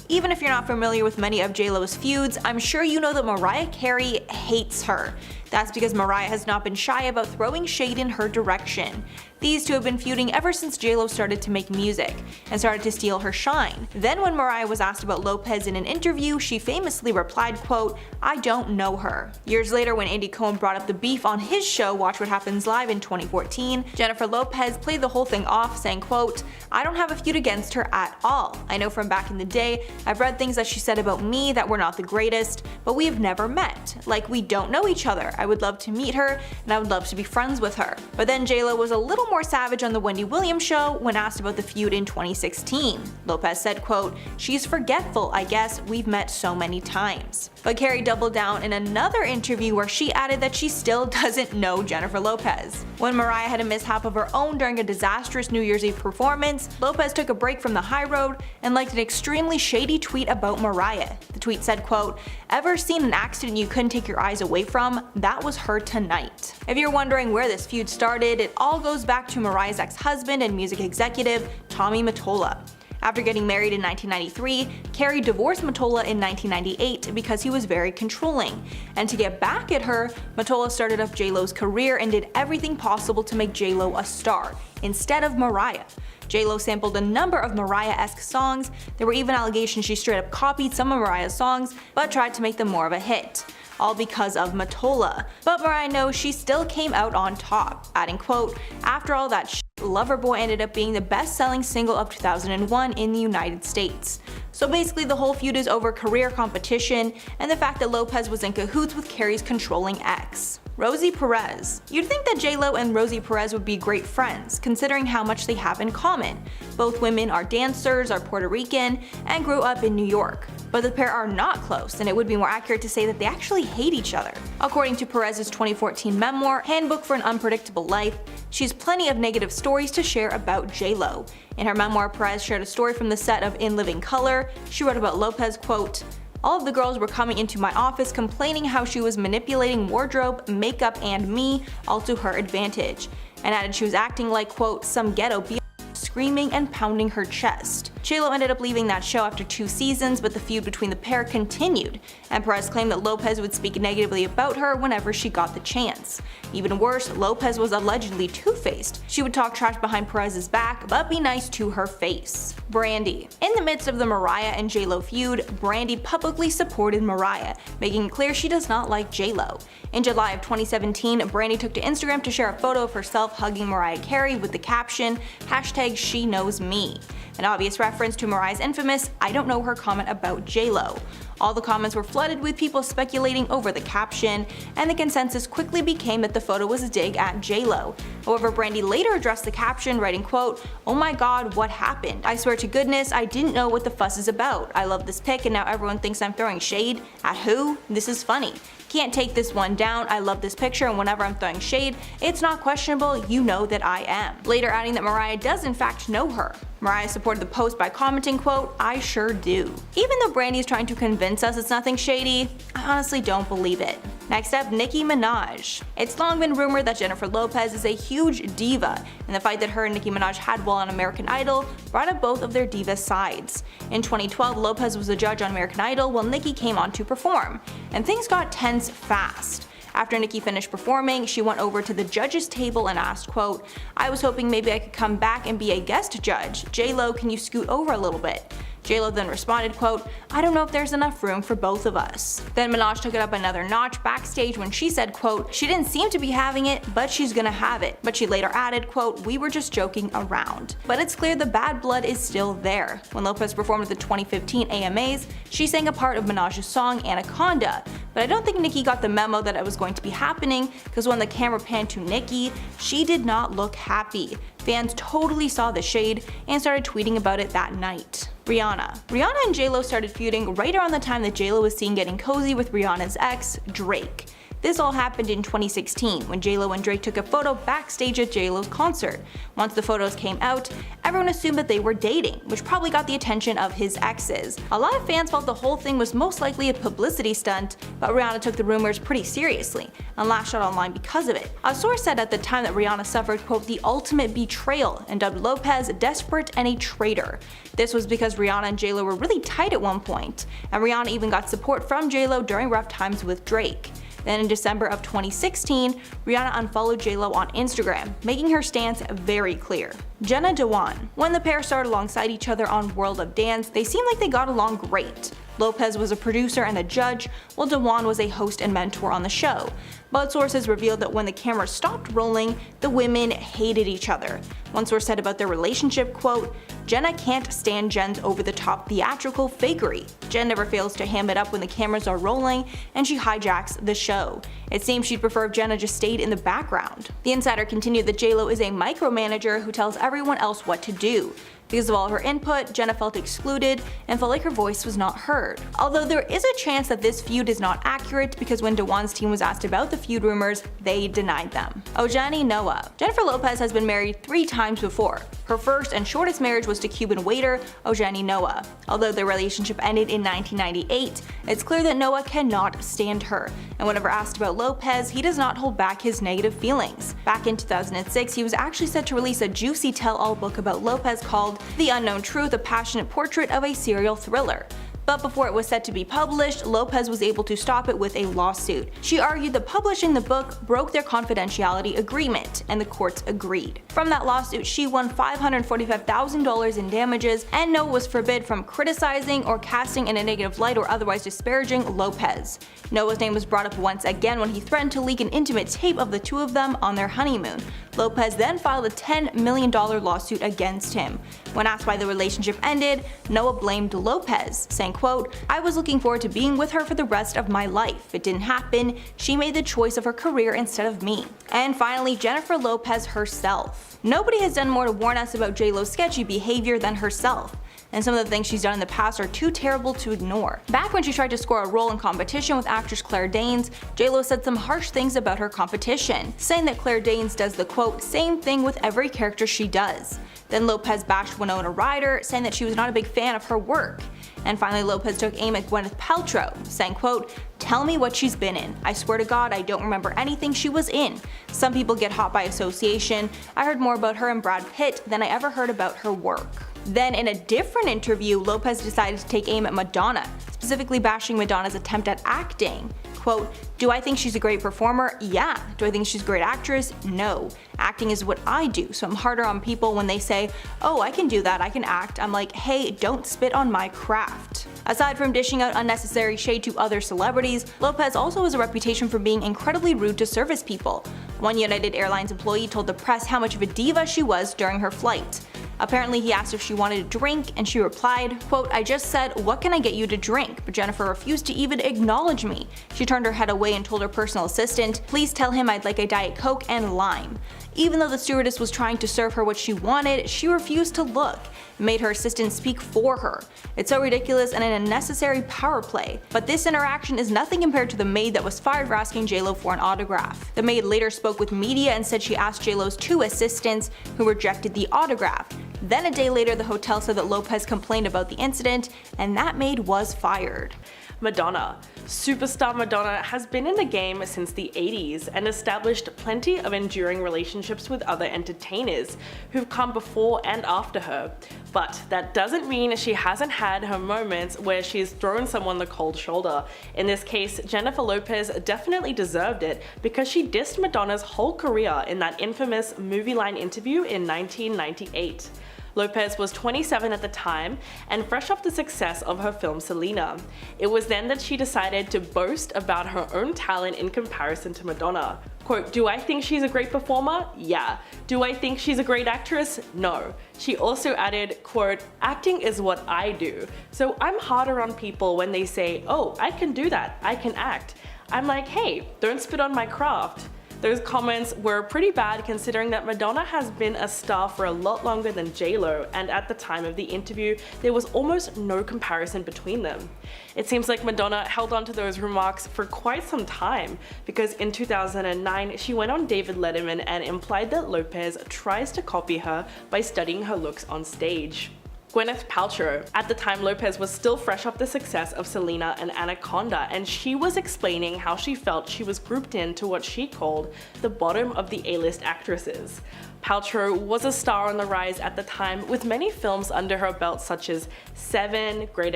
Even if you're not familiar with many of J-Lo's feuds, I'm sure you know that Mariah Carey hates her. That's because Mariah has not been shy about throwing shade in her direction. These two have been feuding ever since J-Lo started to make music, and started to steal her shine. Then when Mariah was asked about Lopez in an interview, she famously replied, quote, "I don't know her." Years later, when Andy Cohen brought up the beef on his show Watch What Happens Live in 2014, Jennifer Lopez played the whole thing off, saying, quote, "I don't have a feud against her at all. I know from back in the day, I've read things that she said about me that were not the greatest, but we have never met. Like, we don't know each other. I would love to meet her, and I would love to be friends with her." But then J-Lo was a little more savage on the Wendy Williams show when asked about the feud in 2016. Lopez said, quote, "She's forgetful, I guess. We've met so many times." But Carey doubled down in another interview where she added that she still doesn't know Jennifer Lopez. When Mariah had a mishap of her own during a disastrous New Year's Eve performance, Lopez took a break from the high road and liked an extremely shady tweet about Mariah. The tweet said, quote, "Ever seen an accident you couldn't take your eyes away from? That was her tonight." If you're wondering where this feud started, it all goes back to Mariah's ex-husband and music executive, Tommy Mottola. After getting married in 1993, Carey divorced Mottola in 1998 because he was very controlling. And to get back at her, Mottola started up J-Lo's career and did everything possible to make J-Lo a star, instead of Mariah. J-Lo sampled a number of Mariah-esque songs. There were even allegations she straight up copied some of Mariah's songs, but tried to make them more of a hit. All because of Mottola. But Mariah knows she still came out on top, adding, quote, "After all that shit, Loverboy ended up being the best-selling single of 2001 in the United States." So basically the whole feud is over career competition and the fact that Lopez was in cahoots with Carey's controlling ex. Rosie Perez. You'd think that J-Lo and Rosie Perez would be great friends, considering how much they have in common. Both women are dancers, are Puerto Rican, and grew up in New York. But the pair are not close, and it would be more accurate to say that they actually hate each other. According to Perez's 2014 memoir, Handbook for an Unpredictable Life, she has plenty of negative stories to share about J-Lo. In her memoir, Perez shared a story from the set of In Living Color. She wrote about Lopez, quote, "All of the girls were coming into my office complaining how she was manipulating wardrobe, makeup, and me, all to her advantage," and added she was acting like, quote, "some ghetto bitch, screaming and pounding her chest." J.Lo ended up leaving that show after 2 seasons, but the feud between the pair continued, and Perez claimed that Lopez would speak negatively about her whenever she got the chance. Even worse, Lopez was allegedly two-faced. She would talk trash behind Perez's back, but be nice to her face. Brandy. In the midst of the Mariah and J.Lo feud, Brandy publicly supported Mariah, making it clear she does not like J.Lo. In July of 2017, Brandy took to Instagram to share a photo of herself hugging Mariah Carey with the caption, #SheKnowsMe, an obvious reference to Mariah's infamous "I don't know her" comment about J.Lo. All the comments were flooded with people speculating over the caption, and the consensus quickly became that the photo was a dig at J.Lo. However, Brandy later addressed the caption, writing, quote, "Oh my god, what happened? I swear to goodness, I didn't know what the fuss is about. I love this pic and now everyone thinks I'm throwing shade. At who? This is funny. Can't take this one down. I love this picture and whenever I'm throwing shade, it's not questionable, you know that I am." Later adding that Mariah does in fact know her. Mariah supported the post by commenting, quote, "I sure do." Even though Brandy is trying to convince us it's nothing shady, I honestly don't believe it. Next up, Nicki Minaj. It's long been rumored that Jennifer Lopez is a huge diva, and the fight that her and Nicki Minaj had while on American Idol brought up both of their diva sides. In 2012, Lopez was a judge on American Idol while Nicki came on to perform, and things got tense fast. After Nicki finished performing, she went over to the judges table and asked, quote, "I was hoping maybe I could come back and be a guest judge. J.Lo, can you scoot over a little bit?" J.Lo then responded, quote, "I don't know if there's enough room for both of us." Then Minaj took it up another notch backstage when she said, quote, "She didn't seem to be having it, but she's gonna have it." But she later added, quote, "We were just joking around." But it's clear the bad blood is still there. When Lopez performed at the 2015 AMAs, she sang a part of Minaj's song Anaconda. But I don't think Nicki got the memo that it was going to be happening, because when the camera panned to Nicki, she did not look happy. Fans totally saw the shade and started tweeting about it that night. Rihanna. Rihanna and J.Lo started feuding right around the time that J.Lo was seen getting cozy with Rihanna's ex, Drake. This all happened in 2016 when J.Lo and Drake took a photo backstage at J.Lo's concert. Once the photos came out, everyone assumed that they were dating, which probably got the attention of his exes. A lot of fans felt the whole thing was most likely a publicity stunt, but Rihanna took the rumors pretty seriously and lashed out online because of it. A source said at the time that Rihanna suffered, quote, "the ultimate betrayal," and dubbed Lopez desperate and a traitor. This was because Rihanna and J.Lo were really tight at one point, and Rihanna even got support from J.Lo during rough times with Drake. Then in December of 2016, Rihanna unfollowed J.Lo on Instagram, making her stance very clear. Jenna Dewan. When the pair started alongside each other on World of Dance, they seemed like they got along great. Lopez was a producer and a judge, while Dewan was a host and mentor on the show. But sources revealed that when the camera stopped rolling, the women hated each other. One source said about their relationship, quote, "Jenna can't stand Jen's over-the-top theatrical fakery. Jen never fails to ham it up when the cameras are rolling, and she hijacks the show. It seems she'd prefer if Jenna just stayed in the background." The insider continued that J.Lo is a micromanager who tells everyone else what to do. Because of all her input, Jenna felt excluded and felt like her voice was not heard. Although there is a chance that this feud is not accurate, because when Dewan's team was asked about the feud rumors, they denied them. Ojani Noa. Jennifer Lopez has been married 3 times before. Her first and shortest marriage was to Cuban waiter Ojani Noa. Although their relationship ended in 1998, it's clear that Noa cannot stand her, and whenever asked about Lopez, he does not hold back his negative feelings. Back in 2006, he was actually set to release a juicy tell-all book about Lopez called The Unknown Truth, a passionate portrait of a serial thriller. But before it was set to be published, Lopez was able to stop it with a lawsuit. She argued that publishing the book broke their confidentiality agreement, and the courts agreed. From that lawsuit, she won $545,000 in damages, and Noa was forbid from criticizing or casting in a negative light or otherwise disparaging Lopez. Noa's name was brought up once again when he threatened to leak an intimate tape of the two of them on their honeymoon. Lopez then filed a $10 million lawsuit against him. When asked why the relationship ended, Noa blamed Lopez, saying, quote, "I was looking forward to being with her for the rest of my life. It didn't happen. She made the choice of her career instead of me." And finally, Jennifer Lopez herself. Nobody has done more to warn us about J.Lo's sketchy behavior than herself, and some of the things she's done in the past are too terrible to ignore. Back when she tried to score a role in competition with actress Claire Danes, J.Lo said some harsh things about her competition, saying that Claire Danes does the quote, "same thing with every character she does." Then Lopez bashed Winona Ryder, saying that she was not a big fan of her work. And finally, Lopez took aim at Gwyneth Paltrow, saying, quote, "Tell me what she's been in. I swear to God, I don't remember anything she was in. Some people get hot by association. I heard more about her and Brad Pitt than I ever heard about her work." Then in a different interview, Lopez decided to take aim at Madonna, specifically bashing Madonna's attempt at acting. Quote, "Do I think she's a great performer? Yeah. Do I think she's a great actress? No. Acting is what I do, so I'm harder on people when they say, oh, I can do that, I can act. I'm like, hey, don't spit on my craft." Aside from dishing out unnecessary shade to other celebrities, Lopez also has a reputation for being incredibly rude to service people. One United Airlines employee told the press how much of a diva she was during her flight. Apparently he asked if she wanted a drink, and she replied, quote, "I just said, what can I get you to drink?" But Jennifer refused to even acknowledge me. She turned her head away and told her personal assistant, "Please tell him I'd like a Diet Coke and lime." Even though the stewardess was trying to serve her what she wanted, she refused to look. It made her assistant speak for her. It's so ridiculous and an unnecessary power play. But this interaction is nothing compared to the maid that was fired for asking JLo for an autograph. The maid later spoke with media and said she asked JLo's 2 assistants, who rejected the autograph. Then a day later, the hotel said that Lopez complained about the incident, and that maid was fired. Madonna. Superstar Madonna has been in the game since the 80s and established plenty of enduring relationships with other entertainers who've come before and after her. But that doesn't mean she hasn't had her moments where she's thrown someone the cold shoulder. In this case, Jennifer Lopez definitely deserved it because she dissed Madonna's whole career in that infamous Movie Line interview in 1998. Lopez was 27 at the time and fresh off the success of her film Selena. It was then that she decided to boast about her own talent in comparison to Madonna. Quote, "Do I think she's a great performer? Yeah. Do I think she's a great actress? No." She also added, quote, "Acting is what I do. So I'm harder on people when they say, oh, I can do that, I can act. I'm like, hey, don't spit on my craft." Those comments were pretty bad considering that Madonna has been a star for a lot longer than JLo, and at the time of the interview, there was almost no comparison between them. It seems like Madonna held on to those remarks for quite some time, because in 2009, she went on David Letterman and implied that Lopez tries to copy her by studying her looks on stage. Gwyneth Paltrow. At the time, Lopez was still fresh off the success of Selena and Anaconda, and she was explaining how she felt she was grouped into what she called the bottom of the A-list actresses. Paltrow was a star on the rise at the time, with many films under her belt such as Seven, Great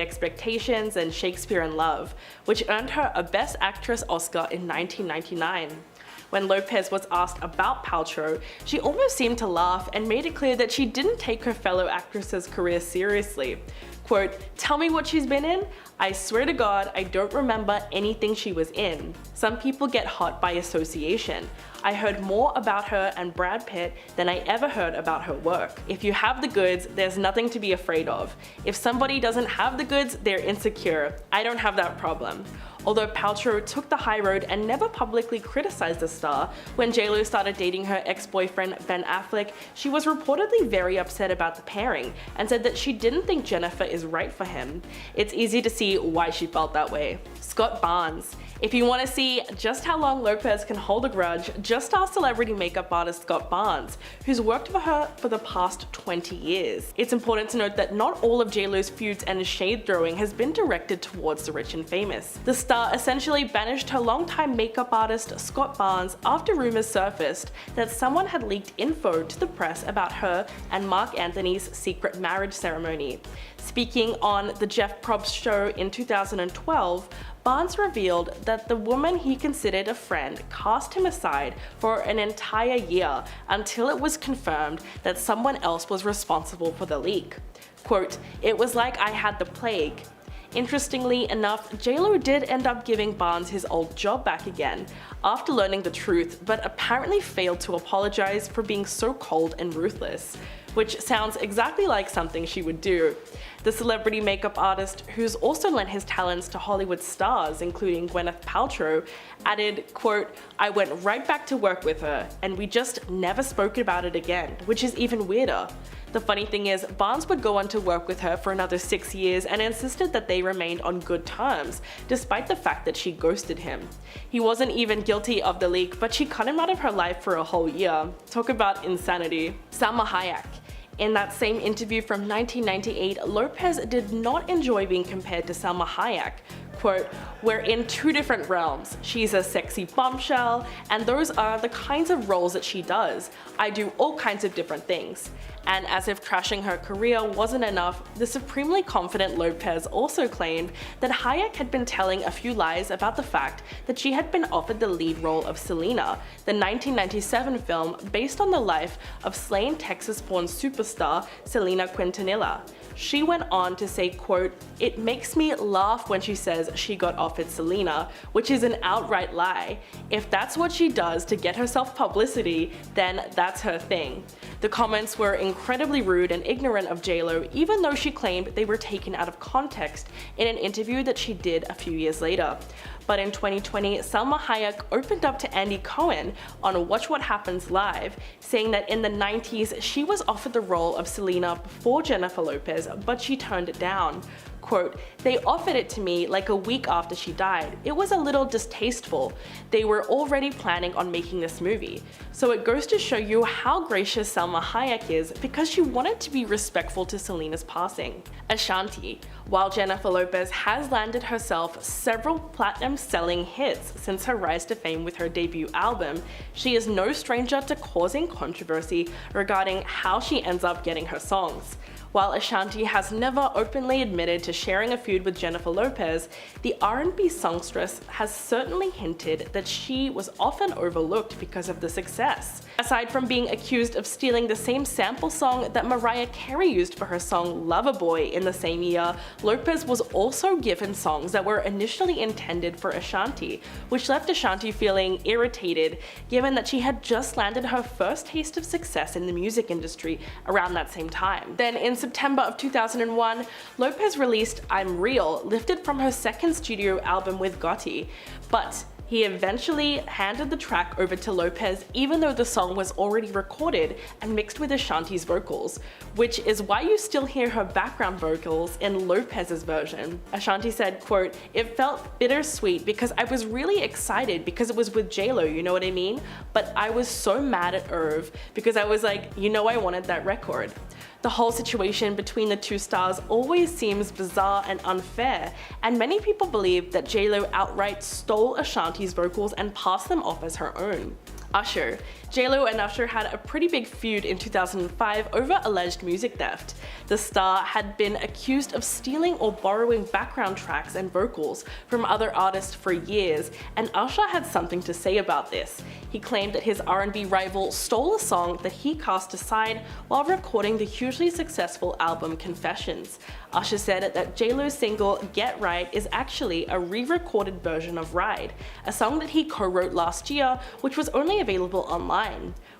Expectations, and Shakespeare in Love, which earned her a Best Actress Oscar in 1999. When Lopez was asked about Paltrow, she almost seemed to laugh and made it clear that she didn't take her fellow actress's career seriously. Quote, "Tell me what she's been in? I swear to God, I don't remember anything she was in. Some people get hot by association. I heard more about her and Brad Pitt than I ever heard about her work. If you have the goods, there's nothing to be afraid of. If somebody doesn't have the goods, they're insecure. I don't have that problem." Although Paltrow took the high road and never publicly criticized the star, when JLo started dating her ex-boyfriend Ben Affleck, she was reportedly very upset about the pairing and said that she didn't think Jennifer is right for him. It's easy to see why she felt that way. Scott Barnes. If you want to see just how long Lopez can hold a grudge, just ask celebrity makeup artist Scott Barnes, who's worked for her for the past 20 years. It's important to note that not all of JLo's feuds and shade throwing has been directed towards the rich and famous. The star essentially banished her longtime makeup artist Scott Barnes after rumors surfaced that someone had leaked info to the press about her and Mark Anthony's secret marriage ceremony. Speaking on the Jeff Probst show in 2012, Barnes revealed that the woman he considered a friend cast him aside for an entire year until it was confirmed that someone else was responsible for the leak. Quote, "It was like I had the plague." Interestingly enough, JLo did end up giving Barnes his old job back again after learning the truth, but apparently failed to apologize for being so cold and ruthless, which sounds exactly like something she would do. The celebrity makeup artist, who's also lent his talents to Hollywood stars including Gwyneth Paltrow, added, quote, "I went right back to work with her, and we just never spoke about it again, which is even weirder." The funny thing is, Barnes would go on to work with her for another 6 years and insisted that they remained on good terms, despite the fact that she ghosted him. He wasn't even guilty of the leak, but she cut him out of her life for a whole year. Talk about insanity. Salma Hayek. In that same interview from 1998, Lopez did not enjoy being compared to Salma Hayek. quote, "We're in two different realms. She's a sexy bombshell, and those are the kinds of roles that she does. I do all kinds of different things." And as if trashing her career wasn't enough, the supremely confident Lopez also claimed that Hayek had been telling a few lies about the fact that she had been offered the lead role of Selena, the 1997 film based on the life of slain Texas-born superstar Selena Quintanilla. She went on to say, quote, "It makes me laugh when she says she got offered Selena, which is an outright lie. If that's what she does to get herself publicity, then that's her thing." The comments were incredibly rude and ignorant of JLo, even though she claimed they were taken out of context in an interview that she did a few years later. But in 2020, Salma Hayek opened up to Andy Cohen on Watch What Happens Live, saying that in the 90s she was offered the role of Selena before Jennifer Lopez, but she turned it down. Quote, "They offered it to me like a week after she died. It was a little distasteful. They were already planning on making this movie." So it goes to show you how gracious Salma Hayek is because she wanted to be respectful to Selena's passing. Ashanti. While Jennifer Lopez has landed herself several platinum-selling hits since her rise to fame with her debut album, she is no stranger to causing controversy regarding how she ends up getting her songs. While Ashanti has never openly admitted to sharing a feud with Jennifer Lopez, the R&B songstress has certainly hinted that she was often overlooked because of the success. Aside from being accused of stealing the same sample song that Mariah Carey used for her song Loverboy in the same year, Lopez was also given songs that were initially intended for Ashanti, which left Ashanti feeling irritated given that she had just landed her first taste of success in the music industry around that same time. Then in September of 2001, Lopez released I'm Real, lifted from her second studio album with Gotti, but he eventually handed the track over to Lopez even though the song was already recorded and mixed with Ashanti's vocals, which is why you still hear her background vocals in Lopez's version. Ashanti said, quote, "It felt bittersweet because I was really excited because it was with JLo, you know what I mean? But I was so mad at Irv because I was like, you know I wanted that record." The whole situation between the two stars always seems bizarre and unfair, and many people believe that JLo outright stole Ashanti's vocals and passed them off as her own. Usher. JLo and Usher had a pretty big feud in 2005 over alleged music theft. The star had been accused of stealing or borrowing background tracks and vocals from other artists for years, and Usher had something to say about this. He claimed that his R&B rival stole a song that he cast aside while recording the hugely successful album Confessions. Usher said that JLo's single Get Right is actually a re-recorded version of Ride, a song that he co-wrote last year, which was only available online.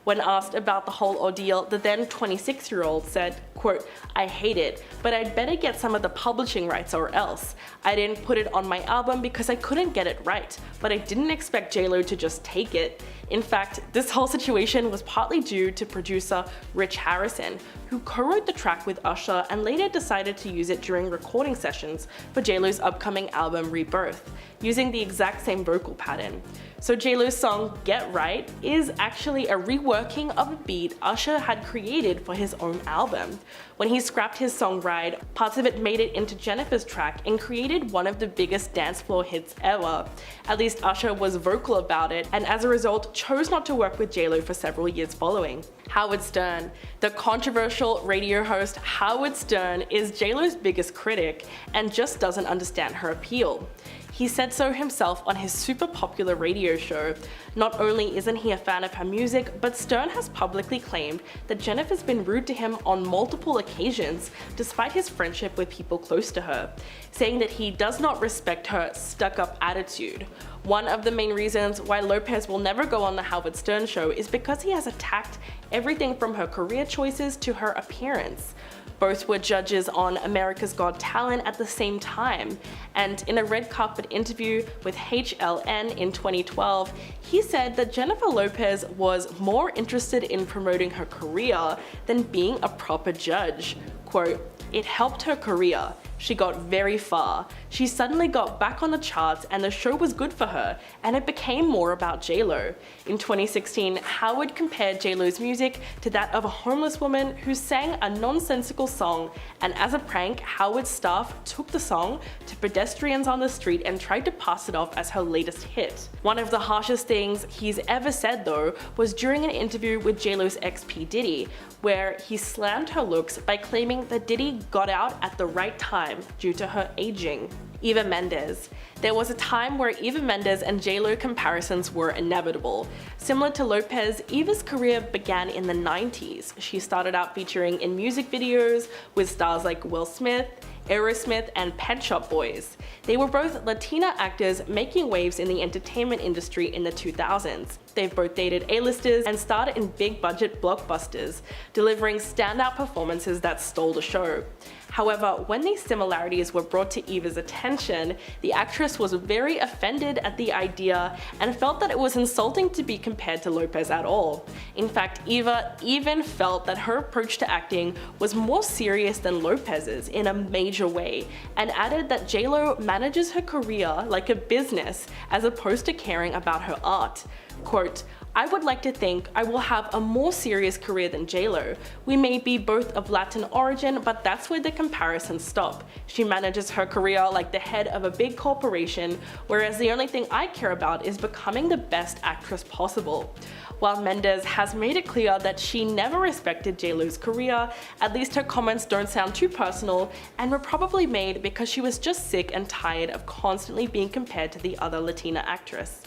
When asked about the whole ordeal, the then 26-year-old said, quote, "I hate it, but I'd better get some of the publishing rights or else. I didn't put it on my album because I couldn't get it right, but I didn't expect JLo to just take it." In fact, this whole situation was partly due to producer Rich Harrison, who co-wrote the track with Usher and later decided to use it during recording sessions for JLo's upcoming album Rebirth, using the exact same vocal pattern. So JLo's song Get Right is actually a reworking of a beat Usher had created for his own album. When he scrapped his song Ride, parts of it made it into Jennifer's track and created one of the biggest dance floor hits ever. At least Usher was vocal about it, and as a result chose not to work with JLo for several years following. Howard Stern. The controversial radio host Howard Stern is JLo's biggest critic and just doesn't understand her appeal. He said so himself on his super popular radio show. Not only isn't he a fan of her music, but Stern has publicly claimed that Jennifer's been rude to him on multiple occasions, despite his friendship with people close to her, saying that he does not respect her stuck-up attitude. One of the main reasons why Lopez will never go on the Howard Stern show is because he has attacked everything from her career choices to her appearance. Both were judges on America's Got Talent at the same time, and in a red carpet interview with HLN in 2012, he said that Jennifer Lopez was more interested in promoting her career than being a proper judge. Quote, "It helped her career. She got very far. She suddenly got back on the charts and the show was good for her, and it became more about J-Lo. In 2016, Howard compared J-Lo's music to that of a homeless woman who sang a nonsensical song, and as a prank, Howard's staff took the song to pedestrians on the street and tried to pass it off as her latest hit. One of the harshest things he's ever said though was during an interview with J-Lo's ex P. Diddy, where he slammed her looks by claiming that Diddy got out at the right time due to her aging. Eva Mendes. There was a time where Eva Mendes and J-Lo comparisons were inevitable. Similar to Lopez, Eva's career began in the 90s. She started out featuring in music videos with stars like Will Smith, Aerosmith, and Pet Shop Boys. They were both Latina actors making waves in the entertainment industry in the 2000s. They've both dated A-listers and starred in big-budget blockbusters, delivering standout performances that stole the show. However, when these similarities were brought to Eva's attention, the actress was very offended at the idea and felt that it was insulting to be compared to Lopez at all. In fact, Eva even felt that her approach to acting was more serious than Lopez's in a major way, and added that J-Lo manages her career like a business as opposed to caring about her art. Quote, "I would like to think I will have a more serious career than J-Lo. We may be both of Latin origin, but that's where the comparisons stop. She manages her career like the head of a big corporation, whereas the only thing I care about is becoming the best actress possible." While Mendes has made it clear that she never respected J-Lo's career, at least her comments don't sound too personal and were probably made because she was just sick and tired of constantly being compared to the other Latina actress.